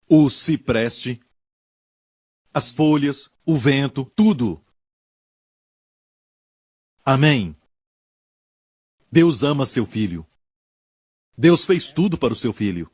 o cipreste, as folhas, o vento, tudo. Amém. Deus ama seu filho. Deus fez tudo para o seu filho.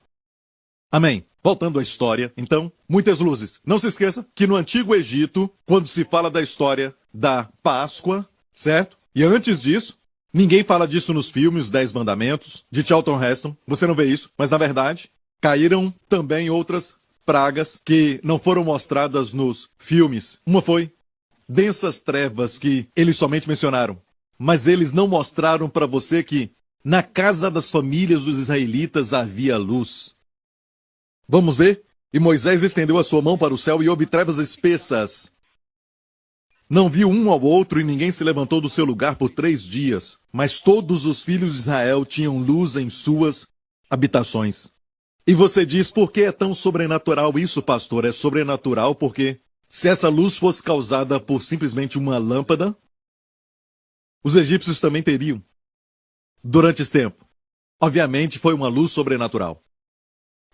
Amém. Voltando à história, então, muitas luzes. Não se esqueça que no Antigo Egito, quando se fala da história da Páscoa, certo? E antes disso, ninguém fala disso nos filmes, os 10 Mandamentos, de Charlton Heston. Você não vê isso, mas na verdade, caíram também outras pragas que não foram mostradas nos filmes. Uma foi densas trevas que eles somente mencionaram. Mas eles não mostraram para você que na casa das famílias dos israelitas havia luz. Vamos ver? E Moisés estendeu a sua mão para o céu e houve trevas espessas. Não viu um ao outro e ninguém se levantou do seu lugar por 3 dias. Mas todos os filhos de Israel tinham luz em suas habitações. E você diz, por que é tão sobrenatural isso, pastor? É sobrenatural porque se essa luz fosse causada por simplesmente uma lâmpada, os egípcios também teriam. Durante esse tempo, obviamente foi uma luz sobrenatural.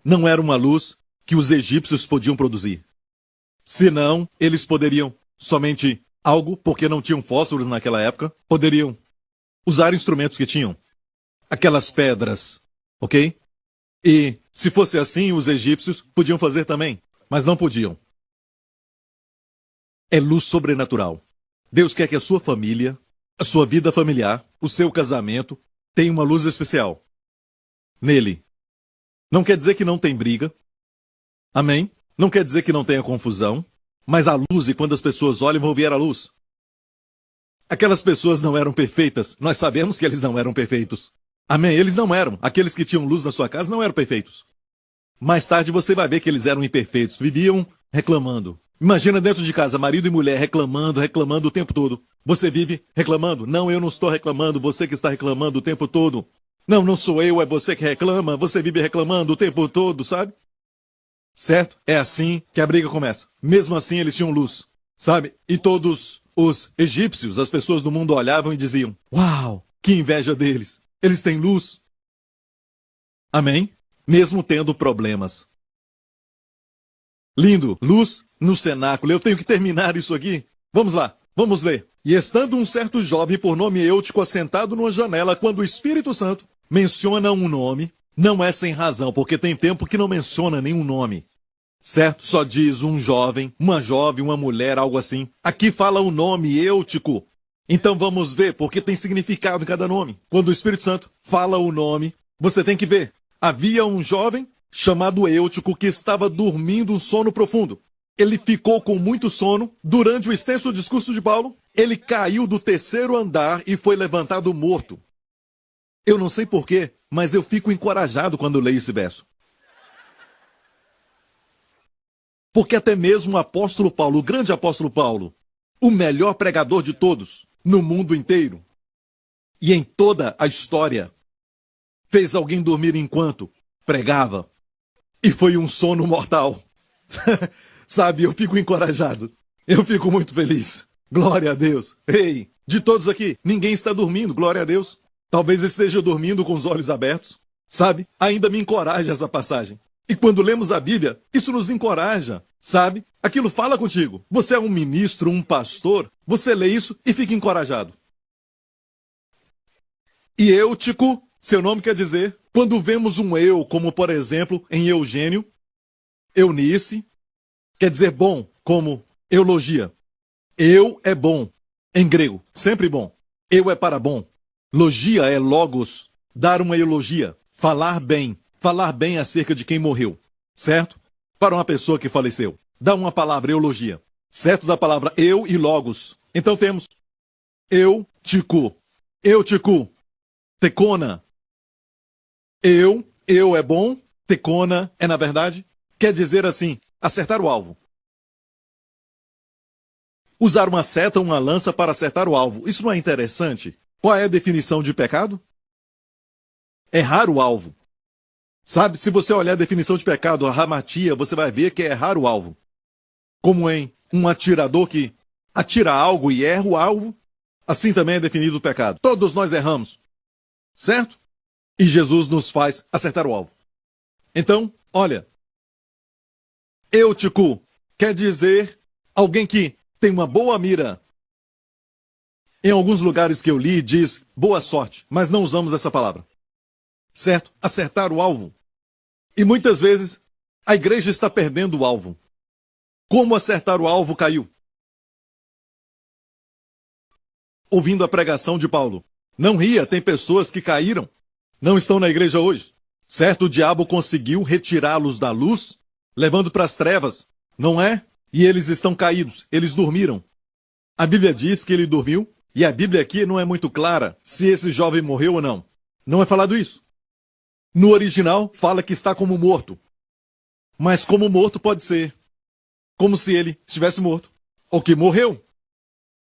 Não era uma luz que os egípcios podiam produzir. Senão, eles poderiam somente algo, porque não tinham fósforos naquela época, poderiam Usaram instrumentos que tinham. Aquelas pedras, ok? E, se fosse assim, os egípcios podiam fazer também, mas não podiam. É luz sobrenatural. Deus quer que a sua família, a sua vida familiar, o seu casamento, tenha uma luz especial. Nele. Não quer dizer que não tem briga. Amém? Não quer dizer que não tenha confusão. Mas a luz, e quando as pessoas olham, vão ver a luz. Aquelas pessoas não eram perfeitas. Nós sabemos que eles não eram perfeitos. Amém? Eles não eram. Aqueles que tinham luz na sua casa não eram perfeitos. Mais tarde você vai ver que eles eram imperfeitos. Viviam reclamando. Imagina dentro de casa, marido e mulher reclamando o tempo todo. Você vive reclamando? Não, eu não estou reclamando. Você que está reclamando o tempo todo. Não, não sou eu, é você que reclama. Você vive reclamando o tempo todo, sabe? Certo? É assim que a briga começa. Mesmo assim, eles tinham luz, sabe? E todos os egípcios, as pessoas do mundo olhavam e diziam: uau, que inveja deles. Eles têm luz. Amém? Mesmo tendo problemas. Lindo, luz no cenáculo. Eu tenho que terminar isso aqui. Vamos lá, vamos ler. E estando um certo jovem por nome Eutico assentado numa janela, quando o Espírito Santo menciona um nome, não é sem razão, porque tem tempo que não menciona nenhum nome. Certo? Só diz um jovem, uma mulher, algo assim. Aqui fala o nome Eutico. Então vamos ver, porque tem significado em cada nome. Quando o Espírito Santo fala o nome, você tem que ver. Havia um jovem chamado Eutico que estava dormindo um sono profundo. Ele ficou com muito sono. Durante o extenso discurso de Paulo, ele caiu do terceiro andar e foi levantado morto. Eu não sei porquê, mas eu fico encorajado quando leio esse verso. Porque até mesmo o apóstolo Paulo, o grande apóstolo Paulo, o melhor pregador de todos, no mundo inteiro, e em toda a história, fez alguém dormir enquanto pregava. E foi um sono mortal. Sabe, eu fico encorajado. Eu fico muito feliz. Glória a Deus. Ei, de todos aqui, ninguém está dormindo, glória a Deus. Talvez esteja dormindo com os olhos abertos. Sabe, ainda me encoraja essa passagem. E quando lemos a Bíblia, isso nos encoraja, sabe? Aquilo fala contigo. Você é um ministro, um pastor, você lê isso e fica encorajado. E Eutico, seu nome quer dizer, quando vemos um eu, como por exemplo em Eugênio, Eunice, quer dizer bom, como eulogia. Eu é bom, em grego, sempre bom. Eu é para bom. Logia é logos, dar uma eulogia, falar bem acerca de quem morreu, certo? Para uma pessoa que faleceu. Dá uma palavra, eulogia, certo? Da palavra eu e logos. Então temos Eutico, tecona. Eu é bom, tecona é na verdade, quer dizer assim, acertar o alvo. Usar uma seta ou uma lança para acertar o alvo. Isso não é interessante? Qual é a definição de pecado? Errar o alvo. Sabe, se você olhar a definição de pecado, a hamatia, você vai ver que é errar o alvo. Como em um atirador que atira algo e erra o alvo, assim também é definido o pecado. Todos nós erramos, certo? E Jesus nos faz acertar o alvo. Então, olha, Eutico quer dizer alguém que tem uma boa mira. Em alguns lugares que eu li, diz boa sorte, mas não usamos essa palavra. Certo? Acertar o alvo. E muitas vezes a igreja está perdendo o alvo. Como acertar o alvo caiu? Ouvindo a pregação de Paulo. Não ria, tem pessoas que caíram. Não estão na igreja hoje. Certo? O diabo conseguiu retirá-los da luz, levando para as trevas. Não é? E eles estão caídos. Eles dormiram. A Bíblia diz que ele dormiu. E a Bíblia aqui não é muito clara se esse jovem morreu ou não. Não é falado isso. No original, fala que está como morto. Mas como morto pode ser como se ele estivesse morto. Ou que morreu.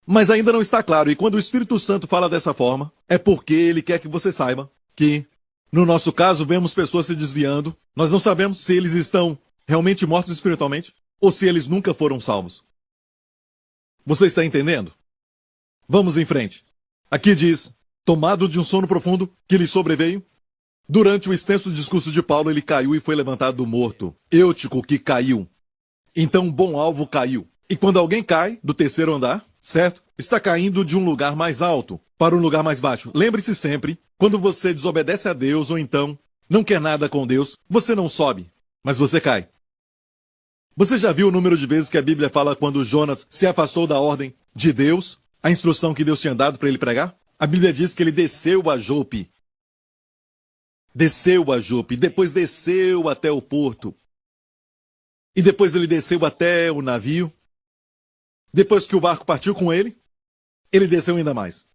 Mas ainda não está claro. E quando o Espírito Santo fala dessa forma, é porque ele quer que você saiba que, no nosso caso, vemos pessoas se desviando. Nós não sabemos se eles estão realmente mortos espiritualmente ou se eles nunca foram salvos. Você está entendendo? Vamos em frente. Aqui diz, tomado de um sono profundo que lhe sobreveio, durante o extenso discurso de Paulo, ele caiu e foi levantado morto. Eutico que caiu. Então um bom alvo caiu. E quando alguém cai do terceiro andar, certo? está caindo de um lugar mais alto para um lugar mais baixo. Lembre-se sempre, quando você desobedece a Deus ou então não quer nada com Deus, você não sobe, mas você cai. Você já viu o número de vezes que a Bíblia fala quando Jonas se afastou da ordem de Deus, a instrução que Deus tinha dado para ele pregar? A Bíblia diz que ele desceu a Jope. Desceu a Jope, depois desceu até o porto. E depois ele desceu até o navio. Depois que o barco partiu com ele, ele desceu ainda mais.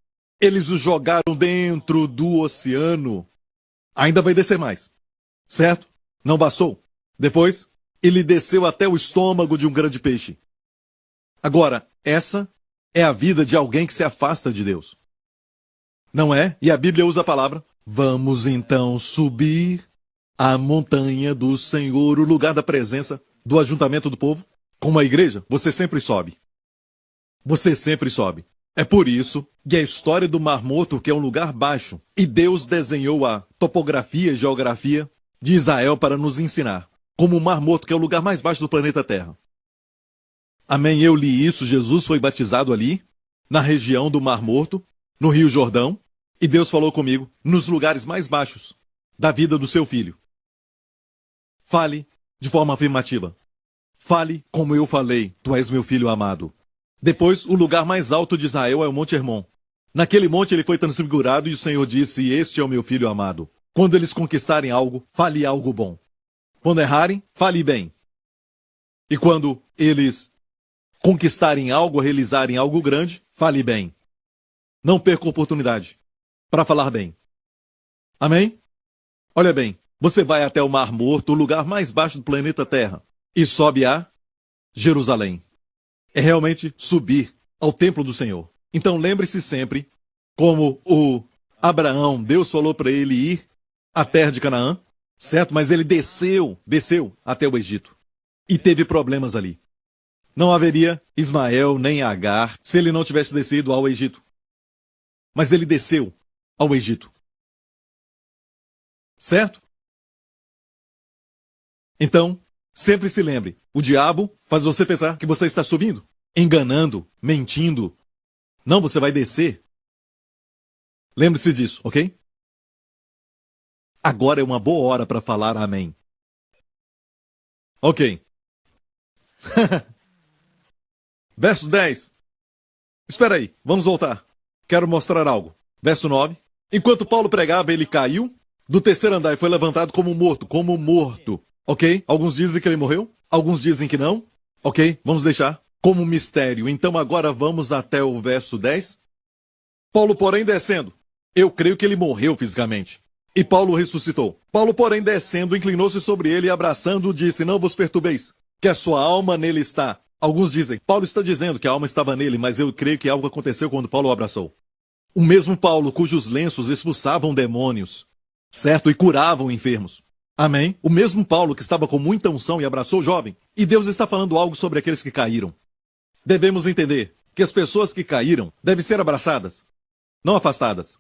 Eles o jogaram dentro do oceano. Ainda vai descer mais. Certo? Não bastou. Depois, ele desceu até o estômago de um grande peixe. Agora, essa é a vida de alguém que se afasta de Deus. Não é? E a Bíblia usa a palavra: vamos então subir a montanha do Senhor, o lugar da presença, do ajuntamento do povo. Como a igreja, você sempre sobe. Você sempre sobe. É por isso que a história do Mar Morto, que é um lugar baixo, e Deus desenhou a topografia e geografia de Israel para nos ensinar. Como o Mar Morto, que é o lugar mais baixo do planeta Terra. Amém? Eu li isso, Jesus foi batizado ali, na região do Mar Morto, no Rio Jordão, e Deus falou comigo, nos lugares mais baixos da vida do seu filho. Fale de forma afirmativa. Fale como eu falei, tu és meu filho amado. Depois, o lugar mais alto de Israel é o Monte Hermon. Naquele monte ele foi transfigurado e o Senhor disse, este é o meu filho amado. Quando eles conquistarem algo, fale algo bom. Quando errarem, fale bem. E quando eles conquistarem algo, realizarem algo grande, fale bem. Não perca a oportunidade para falar bem. Amém? Olha bem, você vai até o Mar Morto, o lugar mais baixo do planeta Terra, e sobe a Jerusalém. É realmente subir ao templo do Senhor. Então lembre-se sempre, como o Abraão, Deus falou para ele ir à terra de Canaã, certo? Mas ele desceu até o Egito. E teve problemas ali. Não haveria Ismael nem Agar se ele não tivesse descido ao Egito. Mas ele desceu ao Egito. Certo? Então, sempre se lembre, o diabo faz você pensar que você está subindo, enganando, mentindo. Não, você vai descer. Lembre-se disso, ok? Agora é uma boa hora para falar amém. Ok. Verso 10. Espera aí, vamos voltar. Quero mostrar algo. Verso 9. Enquanto Paulo pregava, ele caiu do terceiro andar e foi levantado como morto. Como morto. Ok? Alguns dizem que ele morreu. Alguns dizem que não. Ok? Vamos deixar como mistério. Então agora vamos até o verso 10. Paulo, porém, descendo. Eu creio que ele morreu fisicamente. E Paulo ressuscitou. Paulo, porém, descendo, inclinou-se sobre ele e abraçando-o, disse, não vos perturbeis, que a sua alma nele está. Alguns dizem, Paulo está dizendo que a alma estava nele, mas eu creio que algo aconteceu quando Paulo o abraçou. O mesmo Paulo, cujos lenços expulsavam demônios, certo? E curavam enfermos. Amém? O mesmo Paulo que estava com muita unção e abraçou o jovem. E Deus está falando algo sobre aqueles que caíram. Devemos entender que as pessoas que caíram devem ser abraçadas, não afastadas.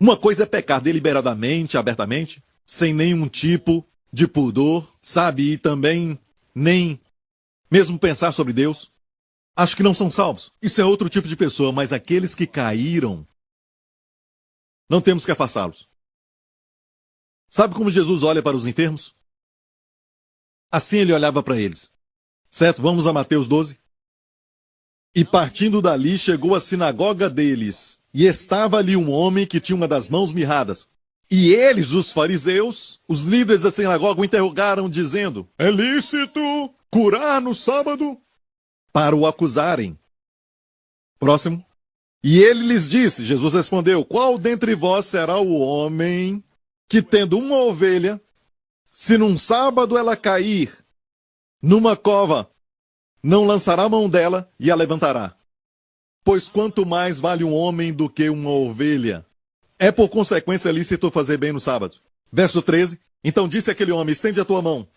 Uma coisa é pecar deliberadamente, abertamente, sem nenhum tipo de pudor, sabe? E também nem mesmo pensar sobre Deus. Acho que não são salvos. Isso é outro tipo de pessoa, mas aqueles que caíram, não temos que afastá-los. Sabe como Jesus olha para os enfermos? Assim ele olhava para eles. Certo? Vamos a Mateus 12. E partindo dali, chegou à sinagoga deles. E estava ali um homem que tinha uma das mãos mirradas. E eles, os fariseus, os líderes da sinagoga, o interrogaram, dizendo, é lícito curar no sábado? Para o acusarem. Próximo. E ele lhes disse, Jesus respondeu, qual dentre vós será o homem que, tendo uma ovelha, se num sábado ela cair numa cova, não lançará a mão dela e a levantará? Pois quanto mais vale um homem do que uma ovelha? É por consequência lícito fazer bem no sábado. Verso 13. Então disse aquele homem, estende a tua mão.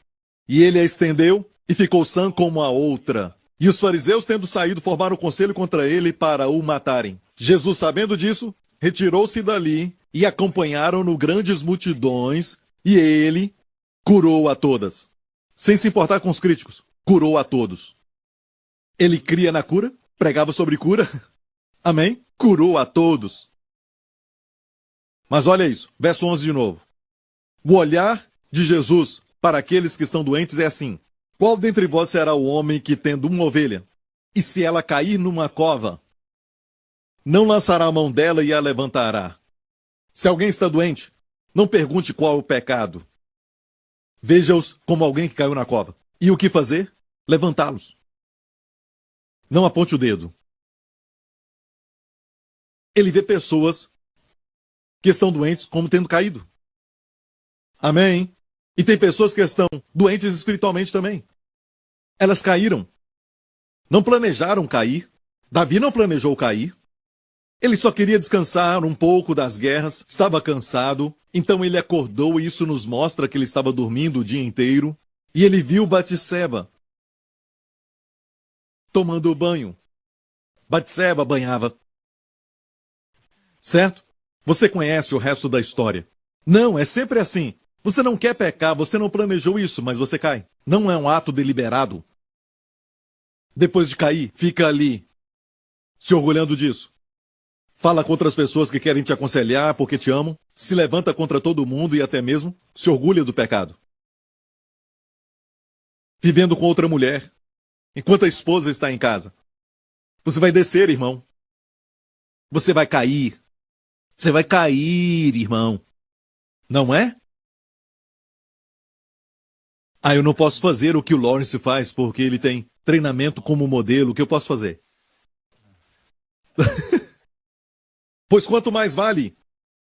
E ele a estendeu e ficou sã como a outra. E os fariseus, tendo saído, formaram conselho contra ele para o matarem. Jesus, sabendo disso, retirou-se dali e acompanharam-no grandes multidões, e ele curou a todas. Sem se importar com os críticos, curou a todos. Ele cria na cura? pregava sobre cura. Amém? Curou a todos. Mas olha isso, verso 11 de novo. O olhar de Jesus para aqueles que estão doentes é assim: qual dentre vós será o homem que, tendo uma ovelha, e se ela cair numa cova, não lançará a mão dela e a levantará? Se alguém está doente, não pergunte qual é o pecado. Veja-os como alguém que caiu na cova. E o que fazer? Levantá-los. Não aponte o dedo. Ele vê pessoas que estão doentes como tendo caído. Amém? E tem pessoas que estão doentes espiritualmente também. Elas caíram. Não planejaram cair. Davi não planejou cair. Ele só queria descansar um pouco das guerras, estava cansado, então ele acordou e isso nos mostra que ele estava dormindo o dia inteiro. E ele viu Batseba tomando banho. Batseba banhava. Certo? Você conhece o resto da história. Não, é sempre assim. Você não quer pecar, você não planejou isso, mas você cai. Não é um ato deliberado. Depois de cair, fica ali, se orgulhando disso. Fala com outras pessoas que querem te aconselhar porque te amam. Se levanta contra todo mundo e até mesmo se orgulha do pecado. Vivendo com outra mulher, enquanto a esposa está em casa. Você vai descer, irmão. Você vai cair. Você vai cair, irmão. Não é? Ah, eu não posso fazer o que o Lawrence faz porque ele tem treinamento como modelo. O que eu posso fazer? Pois quanto mais vale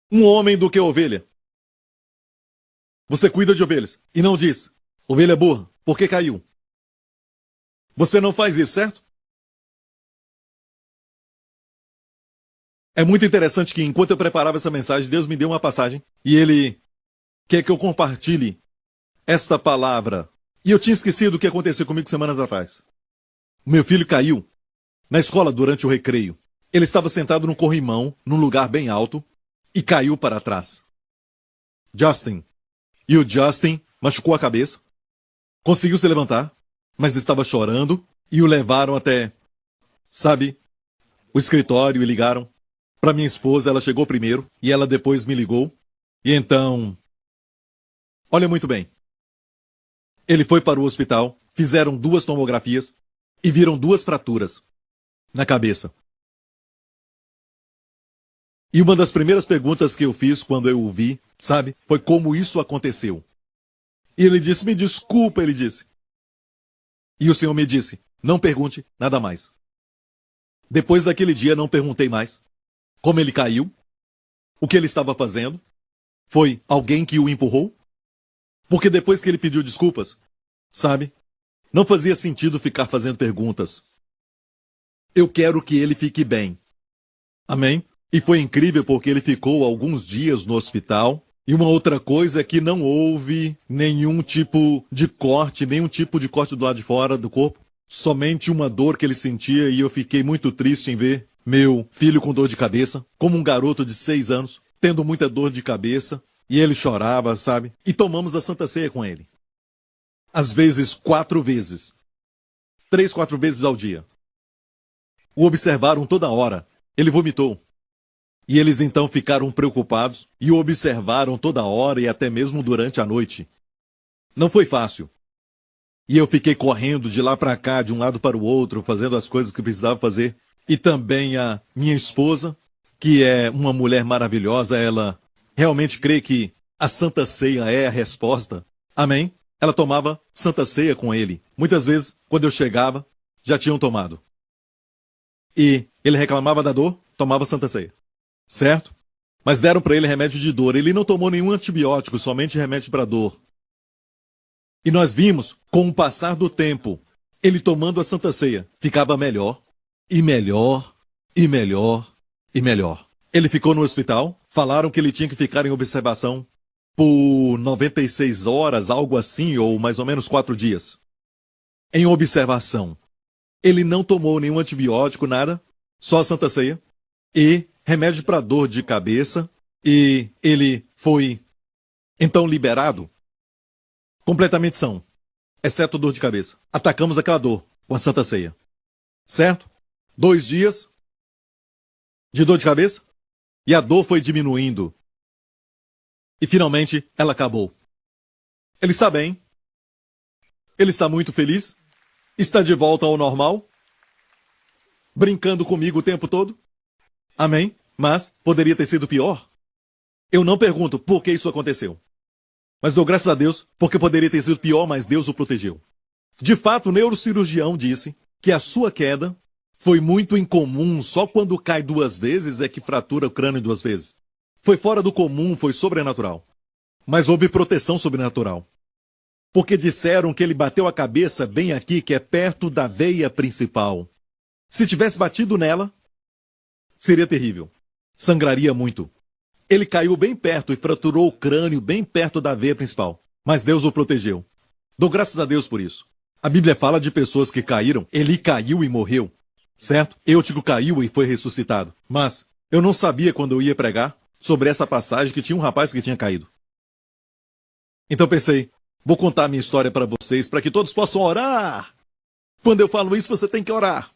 um homem do que ovelha? Você cuida de ovelhas e não diz, ovelha burra, por que caiu? Você não faz isso, certo? É muito interessante que enquanto eu preparava essa mensagem, Deus me deu uma passagem e Ele quer que eu compartilhe esta palavra. E eu tinha esquecido o que aconteceu comigo semanas atrás. O meu filho caiu na escola durante o recreio. Ele estava sentado no corrimão, num lugar bem alto, e caiu para trás. Justin. E o Justin machucou a cabeça, conseguiu se levantar, mas estava chorando, e o levaram até, sabe, o escritório e ligaram para minha esposa. Ela chegou primeiro, e ela depois me ligou. E então, olha muito bem. Ele foi para o hospital, fizeram 2 tomografias e viram 2 fraturas na cabeça. E uma das primeiras perguntas que eu fiz quando eu o vi, sabe, foi como isso aconteceu. E ele disse, me desculpa, ele disse. E o Senhor me disse, não pergunte nada mais. Depois daquele dia, não perguntei mais como ele caiu, o que ele estava fazendo, foi alguém que o empurrou? Porque depois que ele pediu desculpas, sabe, não fazia sentido ficar fazendo perguntas. Eu quero que ele fique bem. Amém? E foi incrível porque ele ficou alguns dias no hospital. E uma outra coisa é que não houve nenhum tipo de corte do lado de fora do corpo. Somente uma dor que ele sentia e eu fiquei muito triste em ver meu filho com dor de cabeça, como um garoto de 6 anos, tendo muita dor de cabeça. E ele chorava, sabe? E tomamos a Santa Ceia com ele. Às vezes 4 vezes. 3, 4 vezes ao dia. O observaram toda hora. Ele vomitou. E eles então ficaram preocupados e o observaram toda hora e até mesmo durante a noite. Não foi fácil. E eu fiquei correndo de lá para cá, de um lado para o outro, fazendo as coisas que precisava fazer. E também a minha esposa, que é uma mulher maravilhosa, ela realmente crê que a Santa Ceia é a resposta. Amém? Ela tomava Santa Ceia com ele. Muitas vezes, quando eu chegava, já tinham tomado. E ele reclamava da dor, tomava Santa Ceia. Certo? Mas deram para ele remédio de dor. Ele não tomou nenhum antibiótico, somente remédio para dor. E nós vimos, com o passar do tempo, ele tomando a Santa Ceia, ficava melhor, e melhor, e melhor, e melhor. Ele ficou no hospital, falaram que ele tinha que ficar em observação por 96 horas, algo assim, ou mais ou menos 4 dias. Em observação. Ele não tomou nenhum antibiótico, nada, só a Santa Ceia, e remédio para dor de cabeça, e ele foi, então, liberado, completamente são, exceto dor de cabeça. Atacamos aquela dor com a Santa Ceia. Certo? 2 dias de dor de cabeça e a dor foi diminuindo. E finalmente ela acabou. Ele está bem. Ele está muito feliz. Está de volta ao normal. Brincando comigo o tempo todo. Amém? Mas poderia ter sido pior. Eu não pergunto por que isso aconteceu. Mas dou graças a Deus porque poderia ter sido pior, mas Deus o protegeu. De fato, o neurocirurgião disse que a sua queda foi muito incomum. Só quando cai 2 vezes é que fratura o crânio 2 vezes. Foi fora do comum, foi sobrenatural. Mas houve proteção sobrenatural. Porque disseram que ele bateu a cabeça bem aqui, que é perto da veia principal. Se tivesse batido nela, seria terrível. Sangraria muito. Ele caiu bem perto e fraturou o crânio bem perto da veia principal. Mas Deus o protegeu. Dou graças a Deus por isso. A Bíblia fala de pessoas que caíram. Eli caiu e morreu. Certo? Eutico caiu e foi ressuscitado. Mas eu não sabia quando eu ia pregar sobre essa passagem que tinha um rapaz que tinha caído. Então pensei, vou contar a minha história para vocês, para que todos possam orar. Quando eu falo isso, você tem que orar.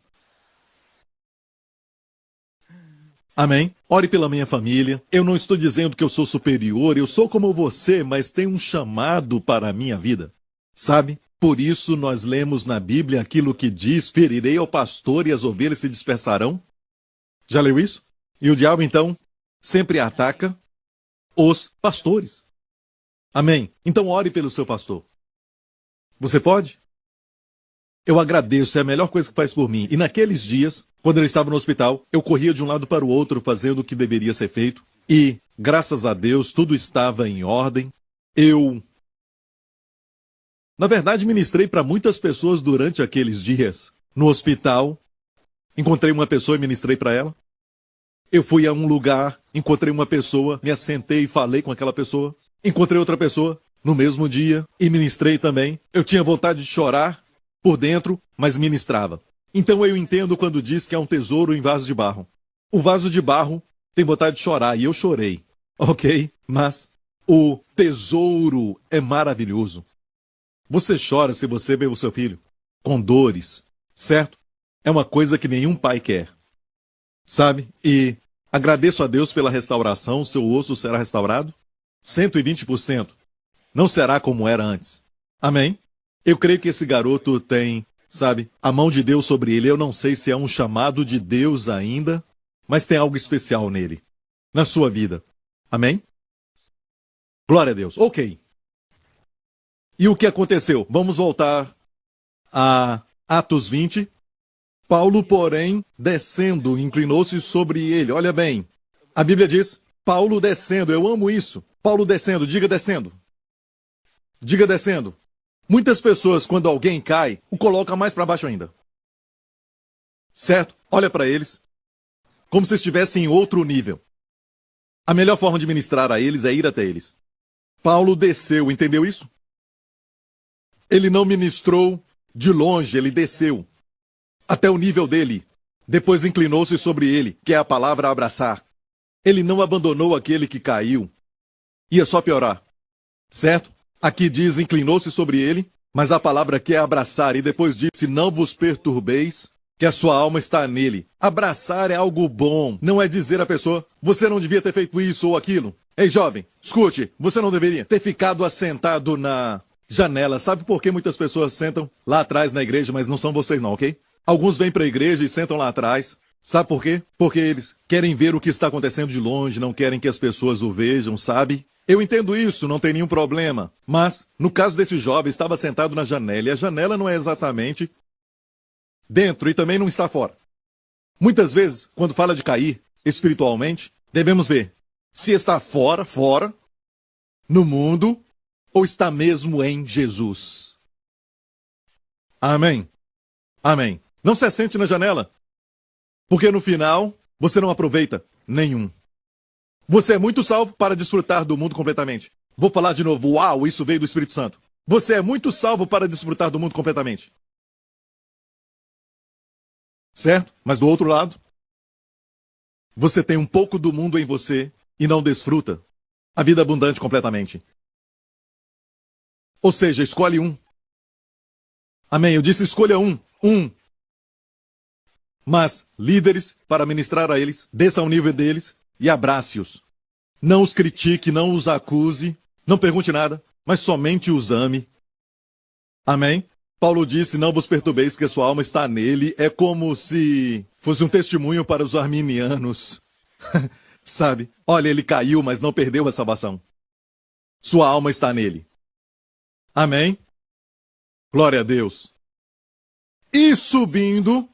Amém? Ore pela minha família. Eu não estou dizendo que eu sou superior, eu sou como você, mas tenho um chamado para a minha vida. Sabe? Por isso nós lemos na Bíblia aquilo que diz, ferirei ao pastor e as ovelhas se dispersarão. Já leu isso? E o diabo, então, sempre ataca os pastores. Amém? Então ore pelo seu pastor. Você pode? Eu agradeço, é a melhor coisa que faz por mim. E naqueles dias, quando ele estava no hospital, eu corria de um lado para o outro fazendo o que deveria ser feito. E, graças a Deus, tudo estava em ordem. Na verdade, ministrei para muitas pessoas durante aqueles dias. No hospital, encontrei uma pessoa e ministrei para ela. Eu fui a um lugar, encontrei uma pessoa, me assentei e falei com aquela pessoa. Encontrei outra pessoa no mesmo dia e ministrei também. Eu tinha vontade de chorar por dentro, mas ministrava. Então eu entendo quando diz que há um tesouro em vaso de barro. O vaso de barro tem vontade de chorar e eu chorei. Ok? Mas o tesouro é maravilhoso. Você chora se você vê o seu filho com dores, certo? É uma coisa que nenhum pai quer. Sabe? E agradeço a Deus pela restauração, seu osso será restaurado 120%. Não será como era antes. Amém? Eu creio que esse garoto tem, sabe, a mão de Deus sobre ele. Eu não sei se é um chamado de Deus ainda, mas tem algo especial nele, na sua vida. Amém? Glória a Deus. Ok. E o que aconteceu? Vamos voltar a Atos 20. Paulo, porém, descendo, inclinou-se sobre ele. Olha bem, a Bíblia diz, Paulo descendo. Eu amo isso. Paulo descendo, diga descendo. Diga descendo. Muitas pessoas, quando alguém cai, o colocam mais para baixo ainda. Certo? Olha para eles, como se estivessem em outro nível. A melhor forma de ministrar a eles é ir até eles. Paulo desceu, entendeu isso? Ele não ministrou de longe, ele desceu até o nível dele. Depois inclinou-se sobre ele, que é a palavra abraçar. Ele não abandonou aquele que caiu. Ia só piorar. Certo? Aqui diz, inclinou-se sobre ele, mas a palavra quer abraçar, e depois disse, não vos perturbeis, que a sua alma está nele. Abraçar é algo bom, não é dizer à pessoa, você não devia ter feito isso ou aquilo. Ei, jovem, escute, você não deveria ter ficado assentado na janela. Sabe por que muitas pessoas sentam lá atrás na igreja, mas não são vocês não, ok? Alguns vêm para a igreja e sentam lá atrás. Sabe por quê? Porque eles querem ver o que está acontecendo de longe, não querem que as pessoas o vejam, sabe? Eu entendo isso, não tem nenhum problema. Mas, no caso desse jovem, estava sentado na janela, e a janela não é exatamente dentro e também não está fora. Muitas vezes, quando fala de cair espiritualmente, devemos ver se está fora, no mundo, ou está mesmo em Jesus. Amém. Amém. Não se assente na janela, porque no final, você não aproveita nenhum. Você é muito salvo para desfrutar do mundo completamente. Vou falar de novo. Uau, isso veio do Espírito Santo. Você é muito salvo para desfrutar do mundo completamente. Certo? Mas do outro lado, você tem um pouco do mundo em você e não desfruta a vida abundante completamente. Ou seja, escolhe um. Amém? Eu disse escolha um. Mas, líderes, para ministrar a eles, desça ao nível deles e abrace-os. Não os critique, não os acuse, não pergunte nada, mas somente os ame. Amém? Paulo disse, não vos perturbeis que a sua alma está nele. É como se fosse um testemunho para os arminianos. Sabe? Olha, ele caiu, mas não perdeu a salvação. Sua alma está nele. Amém? Glória a Deus. E subindo,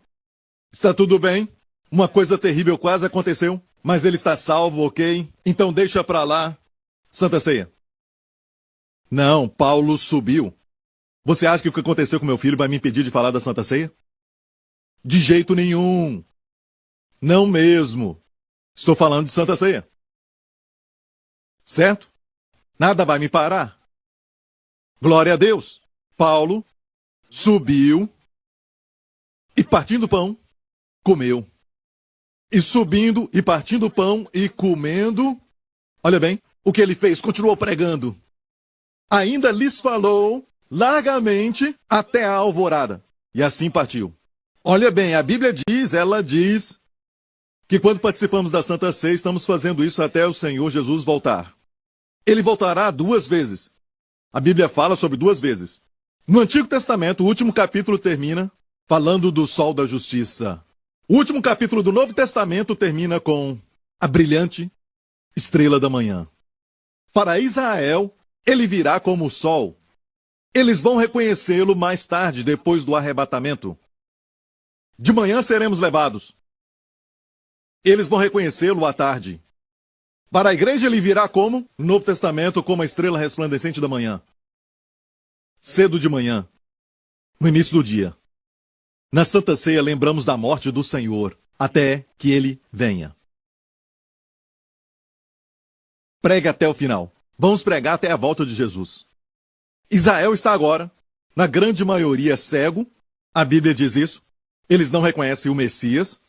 está tudo bem? Uma coisa terrível quase aconteceu, mas ele está salvo, ok? Então deixa pra lá. Santa Ceia. Não, Paulo subiu. Você acha que o que aconteceu com meu filho vai me impedir de falar da Santa Ceia? De jeito nenhum. Não mesmo. Estou falando de Santa Ceia. Certo? Nada vai me parar. Glória a Deus. Paulo subiu e partindo o pão, comeu. E subindo e partindo o pão e comendo, olha bem, o que ele fez? Continuou pregando. Ainda lhes falou largamente até a alvorada. E assim partiu. Olha bem, a Bíblia diz, ela diz, que quando participamos da Santa Ceia, estamos fazendo isso até o Senhor Jesus voltar. Ele voltará 2 vezes. A Bíblia fala sobre 2 vezes. No Antigo Testamento, o último capítulo termina falando do sol da justiça. O último capítulo do Novo Testamento termina com a brilhante estrela da manhã. Para Israel, ele virá como o sol. Eles vão reconhecê-lo mais tarde, depois do arrebatamento. De manhã seremos levados. Eles vão reconhecê-lo à tarde. Para a igreja ele virá como, no Novo Testamento, como a estrela resplandecente da manhã. Cedo de manhã, no início do dia. Na Santa Ceia lembramos da morte do Senhor, até que ele venha. Pregue até o final. Vamos pregar até a volta de Jesus. Israel está agora, na grande maioria, cego. A Bíblia diz isso. Eles não reconhecem o Messias,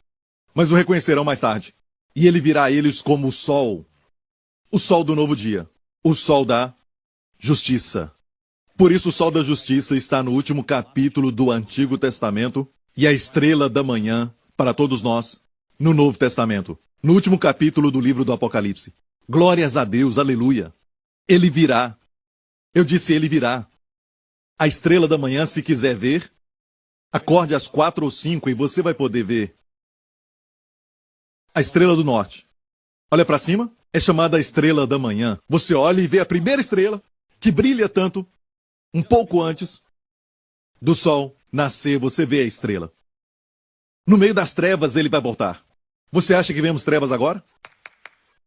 mas o reconhecerão mais tarde. E ele virá a eles como o sol do novo dia, o sol da justiça. Por isso o sol da justiça está no último capítulo do Antigo Testamento e a estrela da manhã, para todos nós, no Novo Testamento, no último capítulo do livro do Apocalipse. Glórias a Deus, aleluia. Ele virá. Eu disse, ele virá. A estrela da manhã, se quiser ver, acorde às 4 ou 5 e você vai poder ver. A estrela do norte. Olha para cima, é chamada a estrela da manhã. Você olha e vê a primeira estrela, que brilha tanto, um pouco antes do sol nascer, você vê a estrela. No meio das trevas ele vai voltar. Você acha que vemos trevas agora?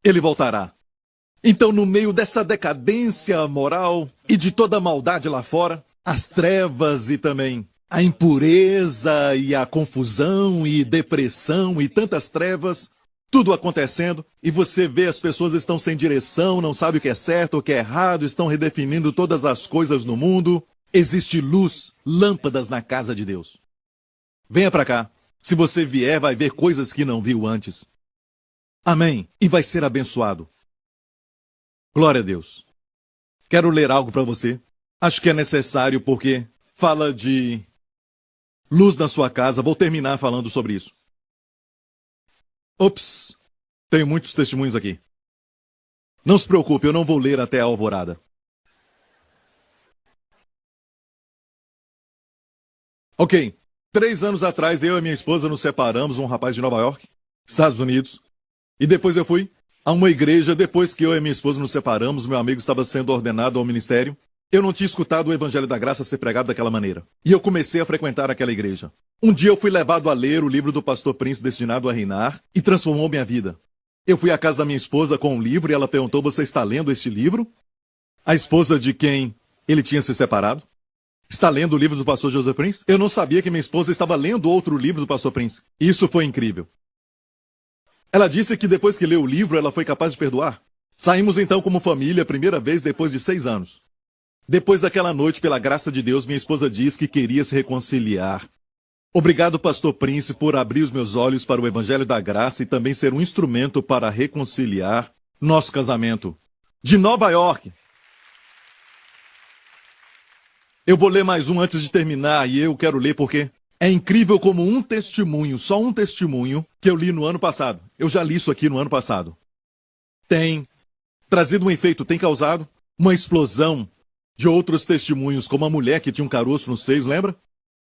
Ele voltará. Então, no meio dessa decadência moral e de toda a maldade lá fora, as trevas e também a impureza e a confusão e depressão e tantas trevas, tudo acontecendo, e você vê as pessoas estão sem direção, não sabem o que é certo, o que é errado, estão redefinindo todas as coisas no mundo. Existe luz, lâmpadas na casa de Deus. Venha para cá. Se você vier, vai ver coisas que não viu antes. Amém. E vai ser abençoado. Glória a Deus. Quero ler algo para você. Acho que é necessário porque fala de luz na sua casa. Vou terminar falando sobre isso. Ops, tenho muitos testemunhos aqui. Não se preocupe, eu não vou ler até a alvorada. Ok, 3 anos atrás eu e minha esposa nos separamos, um rapaz de Nova York, Estados Unidos. E depois eu fui a uma igreja, depois que eu e minha esposa nos separamos, meu amigo estava sendo ordenado ao ministério. Eu não tinha escutado o Evangelho da Graça ser pregado daquela maneira. E eu comecei a frequentar aquela igreja. Um dia eu fui levado a ler o livro do pastor Prince, Destinado a Reinar, e transformou minha vida. Eu fui à casa da minha esposa com um livro e ela perguntou, você está lendo este livro? A esposa de quem ele tinha se separado. Está lendo o livro do pastor Joseph Prince? Eu não sabia que minha esposa estava lendo outro livro do pastor Prince. Isso foi incrível. Ela disse que depois que leu o livro, ela foi capaz de perdoar. Saímos então como família a primeira vez depois de 6 anos. Depois daquela noite, pela graça de Deus, minha esposa disse que queria se reconciliar. Obrigado, pastor Prince, por abrir os meus olhos para o Evangelho da Graça e também ser um instrumento para reconciliar nosso casamento. De Nova York. Eu vou ler mais um antes de terminar, e eu quero ler porque É incrível como um testemunho, só um testemunho, que eu li no ano passado, eu já li isso aqui no ano passado, tem trazido um efeito, tem causado uma explosão de outros testemunhos, como a mulher que tinha um caroço nos seios, lembra?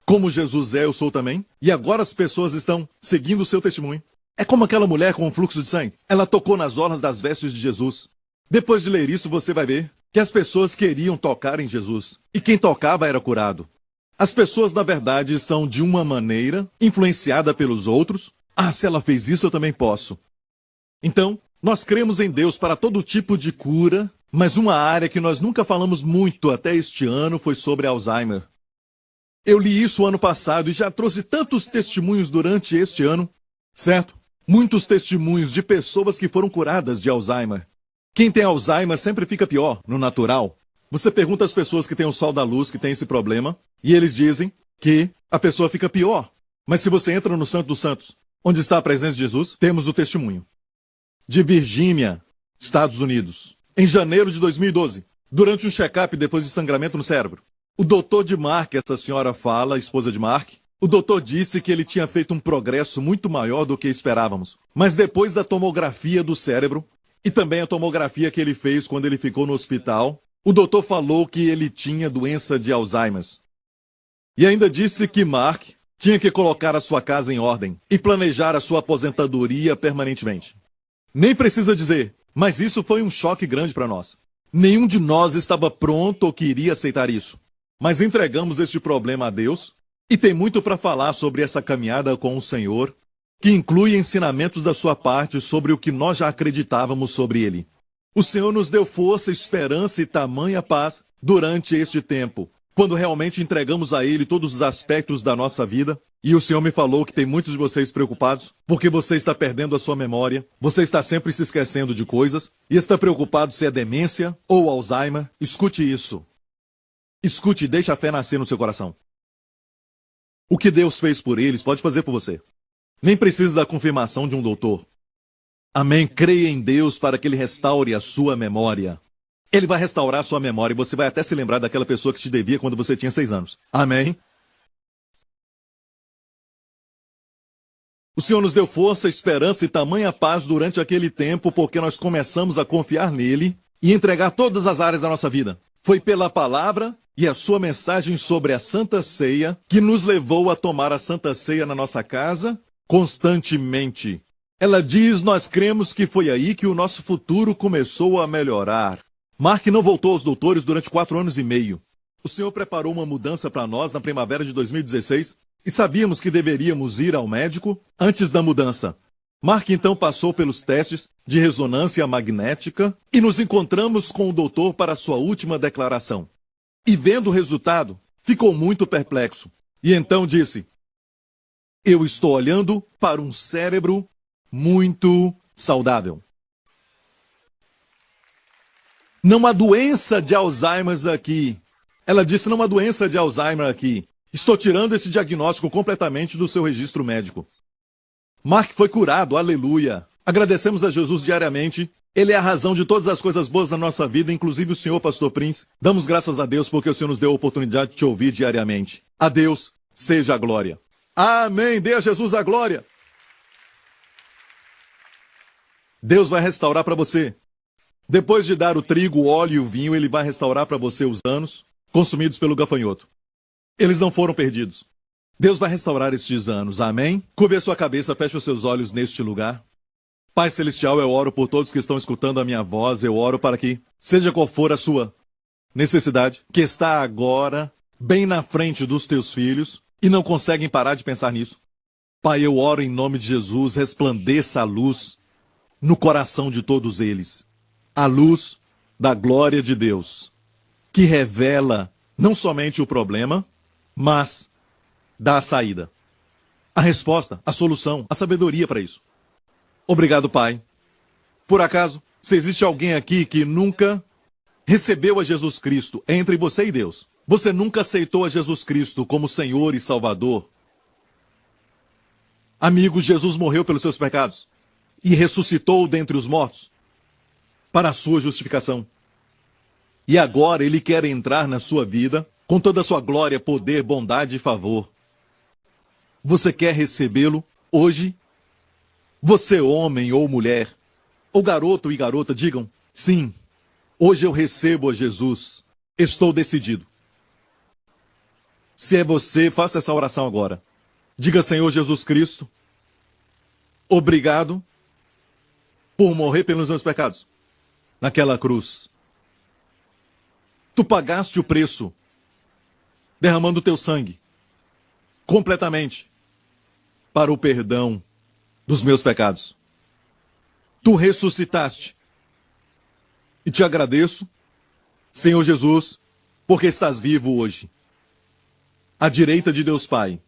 Como Jesus é, eu sou também. E agora as pessoas estão seguindo o seu testemunho. É como aquela mulher com um fluxo de sangue. Ela tocou nas orlas das vestes de Jesus. Depois de ler isso, você vai ver que as pessoas queriam tocar em Jesus. E quem tocava era curado. As pessoas, na verdade, são de uma maneira influenciada pelos outros. Ah, se ela fez isso, eu também posso. Então, nós cremos em Deus para todo tipo de cura, mas uma área que nós nunca falamos muito até este ano foi sobre Alzheimer. Eu li isso ano passado e já trouxe tantos testemunhos durante este ano, certo? Muitos testemunhos de pessoas que foram curadas de Alzheimer. Quem tem Alzheimer sempre fica pior, no natural. Você pergunta às pessoas que têm o sol da luz, que têm esse problema, e eles dizem que a pessoa fica pior. Mas se você entra no Santo dos Santos, onde está a presença de Jesus, temos o testemunho. De Virgínia, Estados Unidos, em janeiro de 2012, durante um check-up depois de sangramento no cérebro. O doutor de Mark, essa senhora fala, a esposa de Mark, o doutor disse que ele tinha feito um progresso muito maior do que esperávamos. Mas depois da tomografia do cérebro, e também a tomografia que ele fez quando ele ficou no hospital, o doutor falou que ele tinha doença de Alzheimer. E ainda disse que Mark tinha que colocar a sua casa em ordem e planejar a sua aposentadoria permanentemente. Nem precisa dizer, mas isso foi um choque grande para nós. Nenhum de nós estava pronto ou queria aceitar isso. Mas entregamos este problema a Deus e tem muito para falar sobre essa caminhada com o Senhor, que inclui ensinamentos da sua parte sobre o que nós já acreditávamos sobre Ele. O Senhor nos deu força, esperança e tamanha paz durante este tempo, quando realmente entregamos a Ele todos os aspectos da nossa vida. E o Senhor me falou que tem muitos de vocês preocupados, porque você está perdendo a sua memória, você está sempre se esquecendo de coisas, e está preocupado se é demência ou Alzheimer. Escute isso. Escute e deixe a fé nascer no seu coração. O que Deus fez por eles pode fazer por você. Nem precisa da confirmação de um doutor. Amém. Creia em Deus para que Ele restaure a sua memória. Ele vai restaurar a sua memória e você vai até se lembrar daquela pessoa que te devia quando você tinha 6 anos. Amém. O Senhor nos deu força, esperança e tamanha paz durante aquele tempo porque nós começamos a confiar nele e entregar todas as áreas da nossa vida. Foi pela palavra e a sua mensagem sobre a Santa Ceia que nos levou a tomar a Santa Ceia na nossa casa constantemente. Ela diz, nós cremos que foi aí que o nosso futuro começou a melhorar. Mark não voltou aos doutores durante 4 anos e meio. O Senhor preparou uma mudança para nós na primavera de 2016 e sabíamos que deveríamos ir ao médico antes da mudança. Mark então passou pelos testes de ressonância magnética e nos encontramos com o doutor para a sua última declaração. E vendo o resultado, ficou muito perplexo. E então disse, eu estou olhando para um cérebro muito saudável. Não há doença de Alzheimer aqui. Ela disse, não há doença de Alzheimer aqui. Estou tirando esse diagnóstico completamente do seu registro médico. Mark foi curado, aleluia. Agradecemos a Jesus diariamente. Ele é a razão de todas as coisas boas na nossa vida, inclusive o Senhor, Pastor Prince. Damos graças a Deus porque o Senhor nos deu a oportunidade de te ouvir diariamente. A Deus seja a glória. Amém. Dê a Jesus a glória. Deus vai restaurar para você. Depois de dar o trigo, o óleo e o vinho, Ele vai restaurar para você os anos consumidos pelo gafanhoto. Eles não foram perdidos. Deus vai restaurar estes anos, amém? Curve a sua cabeça, feche os seus olhos neste lugar. Pai Celestial, eu oro por todos que estão escutando a minha voz, eu oro para que, seja qual for a sua necessidade, que está agora bem na frente dos teus filhos e não conseguem parar de pensar nisso. Pai, eu oro em nome de Jesus, resplandeça a luz no coração de todos eles. A luz da glória de Deus, que revela não somente o problema, mas dá a saída, a resposta, a solução, a sabedoria para isso. Obrigado, Pai. Por acaso, se existe alguém aqui que nunca recebeu a Jesus Cristo entre você e Deus, você nunca aceitou a Jesus Cristo como Senhor e Salvador. Amigo, Jesus morreu pelos seus pecados e ressuscitou dentre os mortos para a sua justificação. E agora Ele quer entrar na sua vida com toda a sua glória, poder, bondade e favor. Você quer recebê-lo hoje? Você, homem ou mulher, ou garoto e garota, digam: sim, hoje eu recebo a Jesus. Estou decidido. Se é você, faça essa oração agora. Diga: Senhor Jesus Cristo, obrigado por morrer pelos meus pecados naquela cruz. Tu pagaste o preço, derramando o teu sangue completamente para o perdão dos meus pecados. Tu ressuscitaste. E te agradeço, Senhor Jesus, porque estás vivo hoje, à direita de Deus Pai.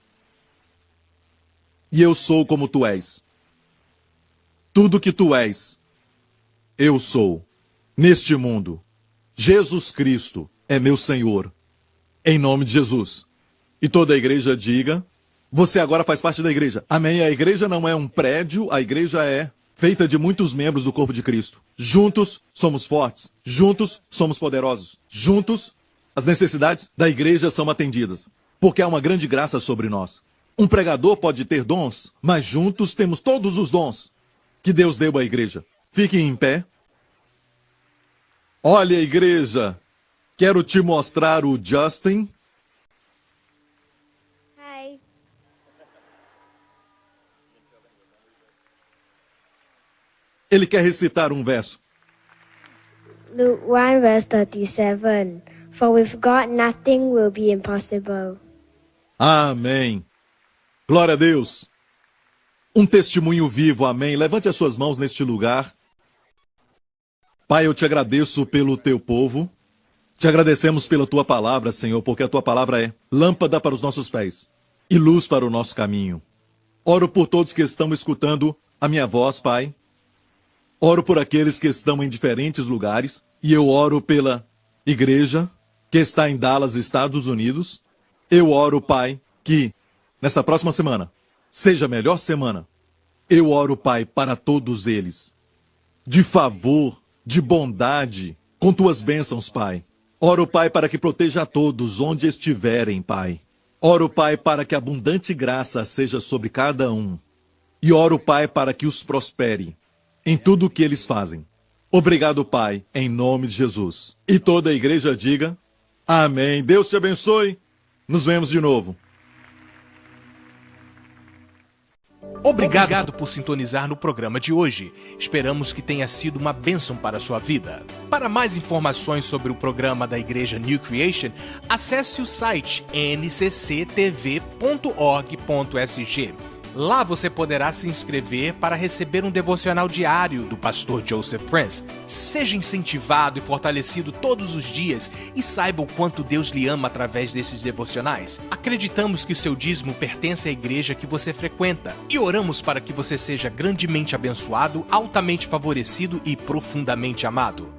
E eu sou como tu és. Tudo que tu és, eu sou. Neste mundo, Jesus Cristo é meu Senhor. Em nome de Jesus. E toda a igreja diga: você agora faz parte da igreja. Amém? A igreja não é um prédio, a igreja é feita de muitos membros do corpo de Cristo. Juntos somos fortes. Juntos somos poderosos. Juntos as necessidades da igreja são atendidas. Porque há uma grande graça sobre nós. Um pregador pode ter dons, mas juntos temos todos os dons que Deus deu à igreja. Fiquem em pé. Olha, igreja, quero te mostrar o Justin. Hi. Ele quer recitar um verso. Luke 1 verse 37. For with God nothing will be impossible. Amém. Glória a Deus. Um testemunho vivo, amém. Levante as suas mãos neste lugar. Pai, eu te agradeço pelo teu povo. Te agradecemos pela tua palavra, Senhor, porque a tua palavra é lâmpada para os nossos pés e luz para o nosso caminho. Oro por todos que estão escutando a minha voz, Pai. Oro por aqueles que estão em diferentes lugares. E eu oro pela igreja que está em Dallas, Estados Unidos. Eu oro, Pai, que nessa próxima semana seja a melhor semana. Eu oro, Pai, para todos eles. De favor, de bondade, com tuas bênçãos, Pai. Oro, Pai, para que proteja a todos onde estiverem, Pai. Oro, Pai, para que abundante graça seja sobre cada um. E oro, Pai, para que os prospere em tudo o que eles fazem. Obrigado, Pai, em nome de Jesus. E toda a igreja diga: amém. Deus te abençoe. Nos vemos de novo. Obrigado por sintonizar no programa de hoje. Esperamos que tenha sido uma bênção para a sua vida. Para mais informações sobre o programa da Igreja New Creation, acesse o site ncctv.org.sg. Lá você poderá se inscrever para receber um devocional diário do pastor Joseph Prince. Seja incentivado e fortalecido todos os dias e saiba o quanto Deus lhe ama através desses devocionais. Acreditamos que o seu dízimo pertence à igreja que você frequenta e oramos para que você seja grandemente abençoado, altamente favorecido e profundamente amado.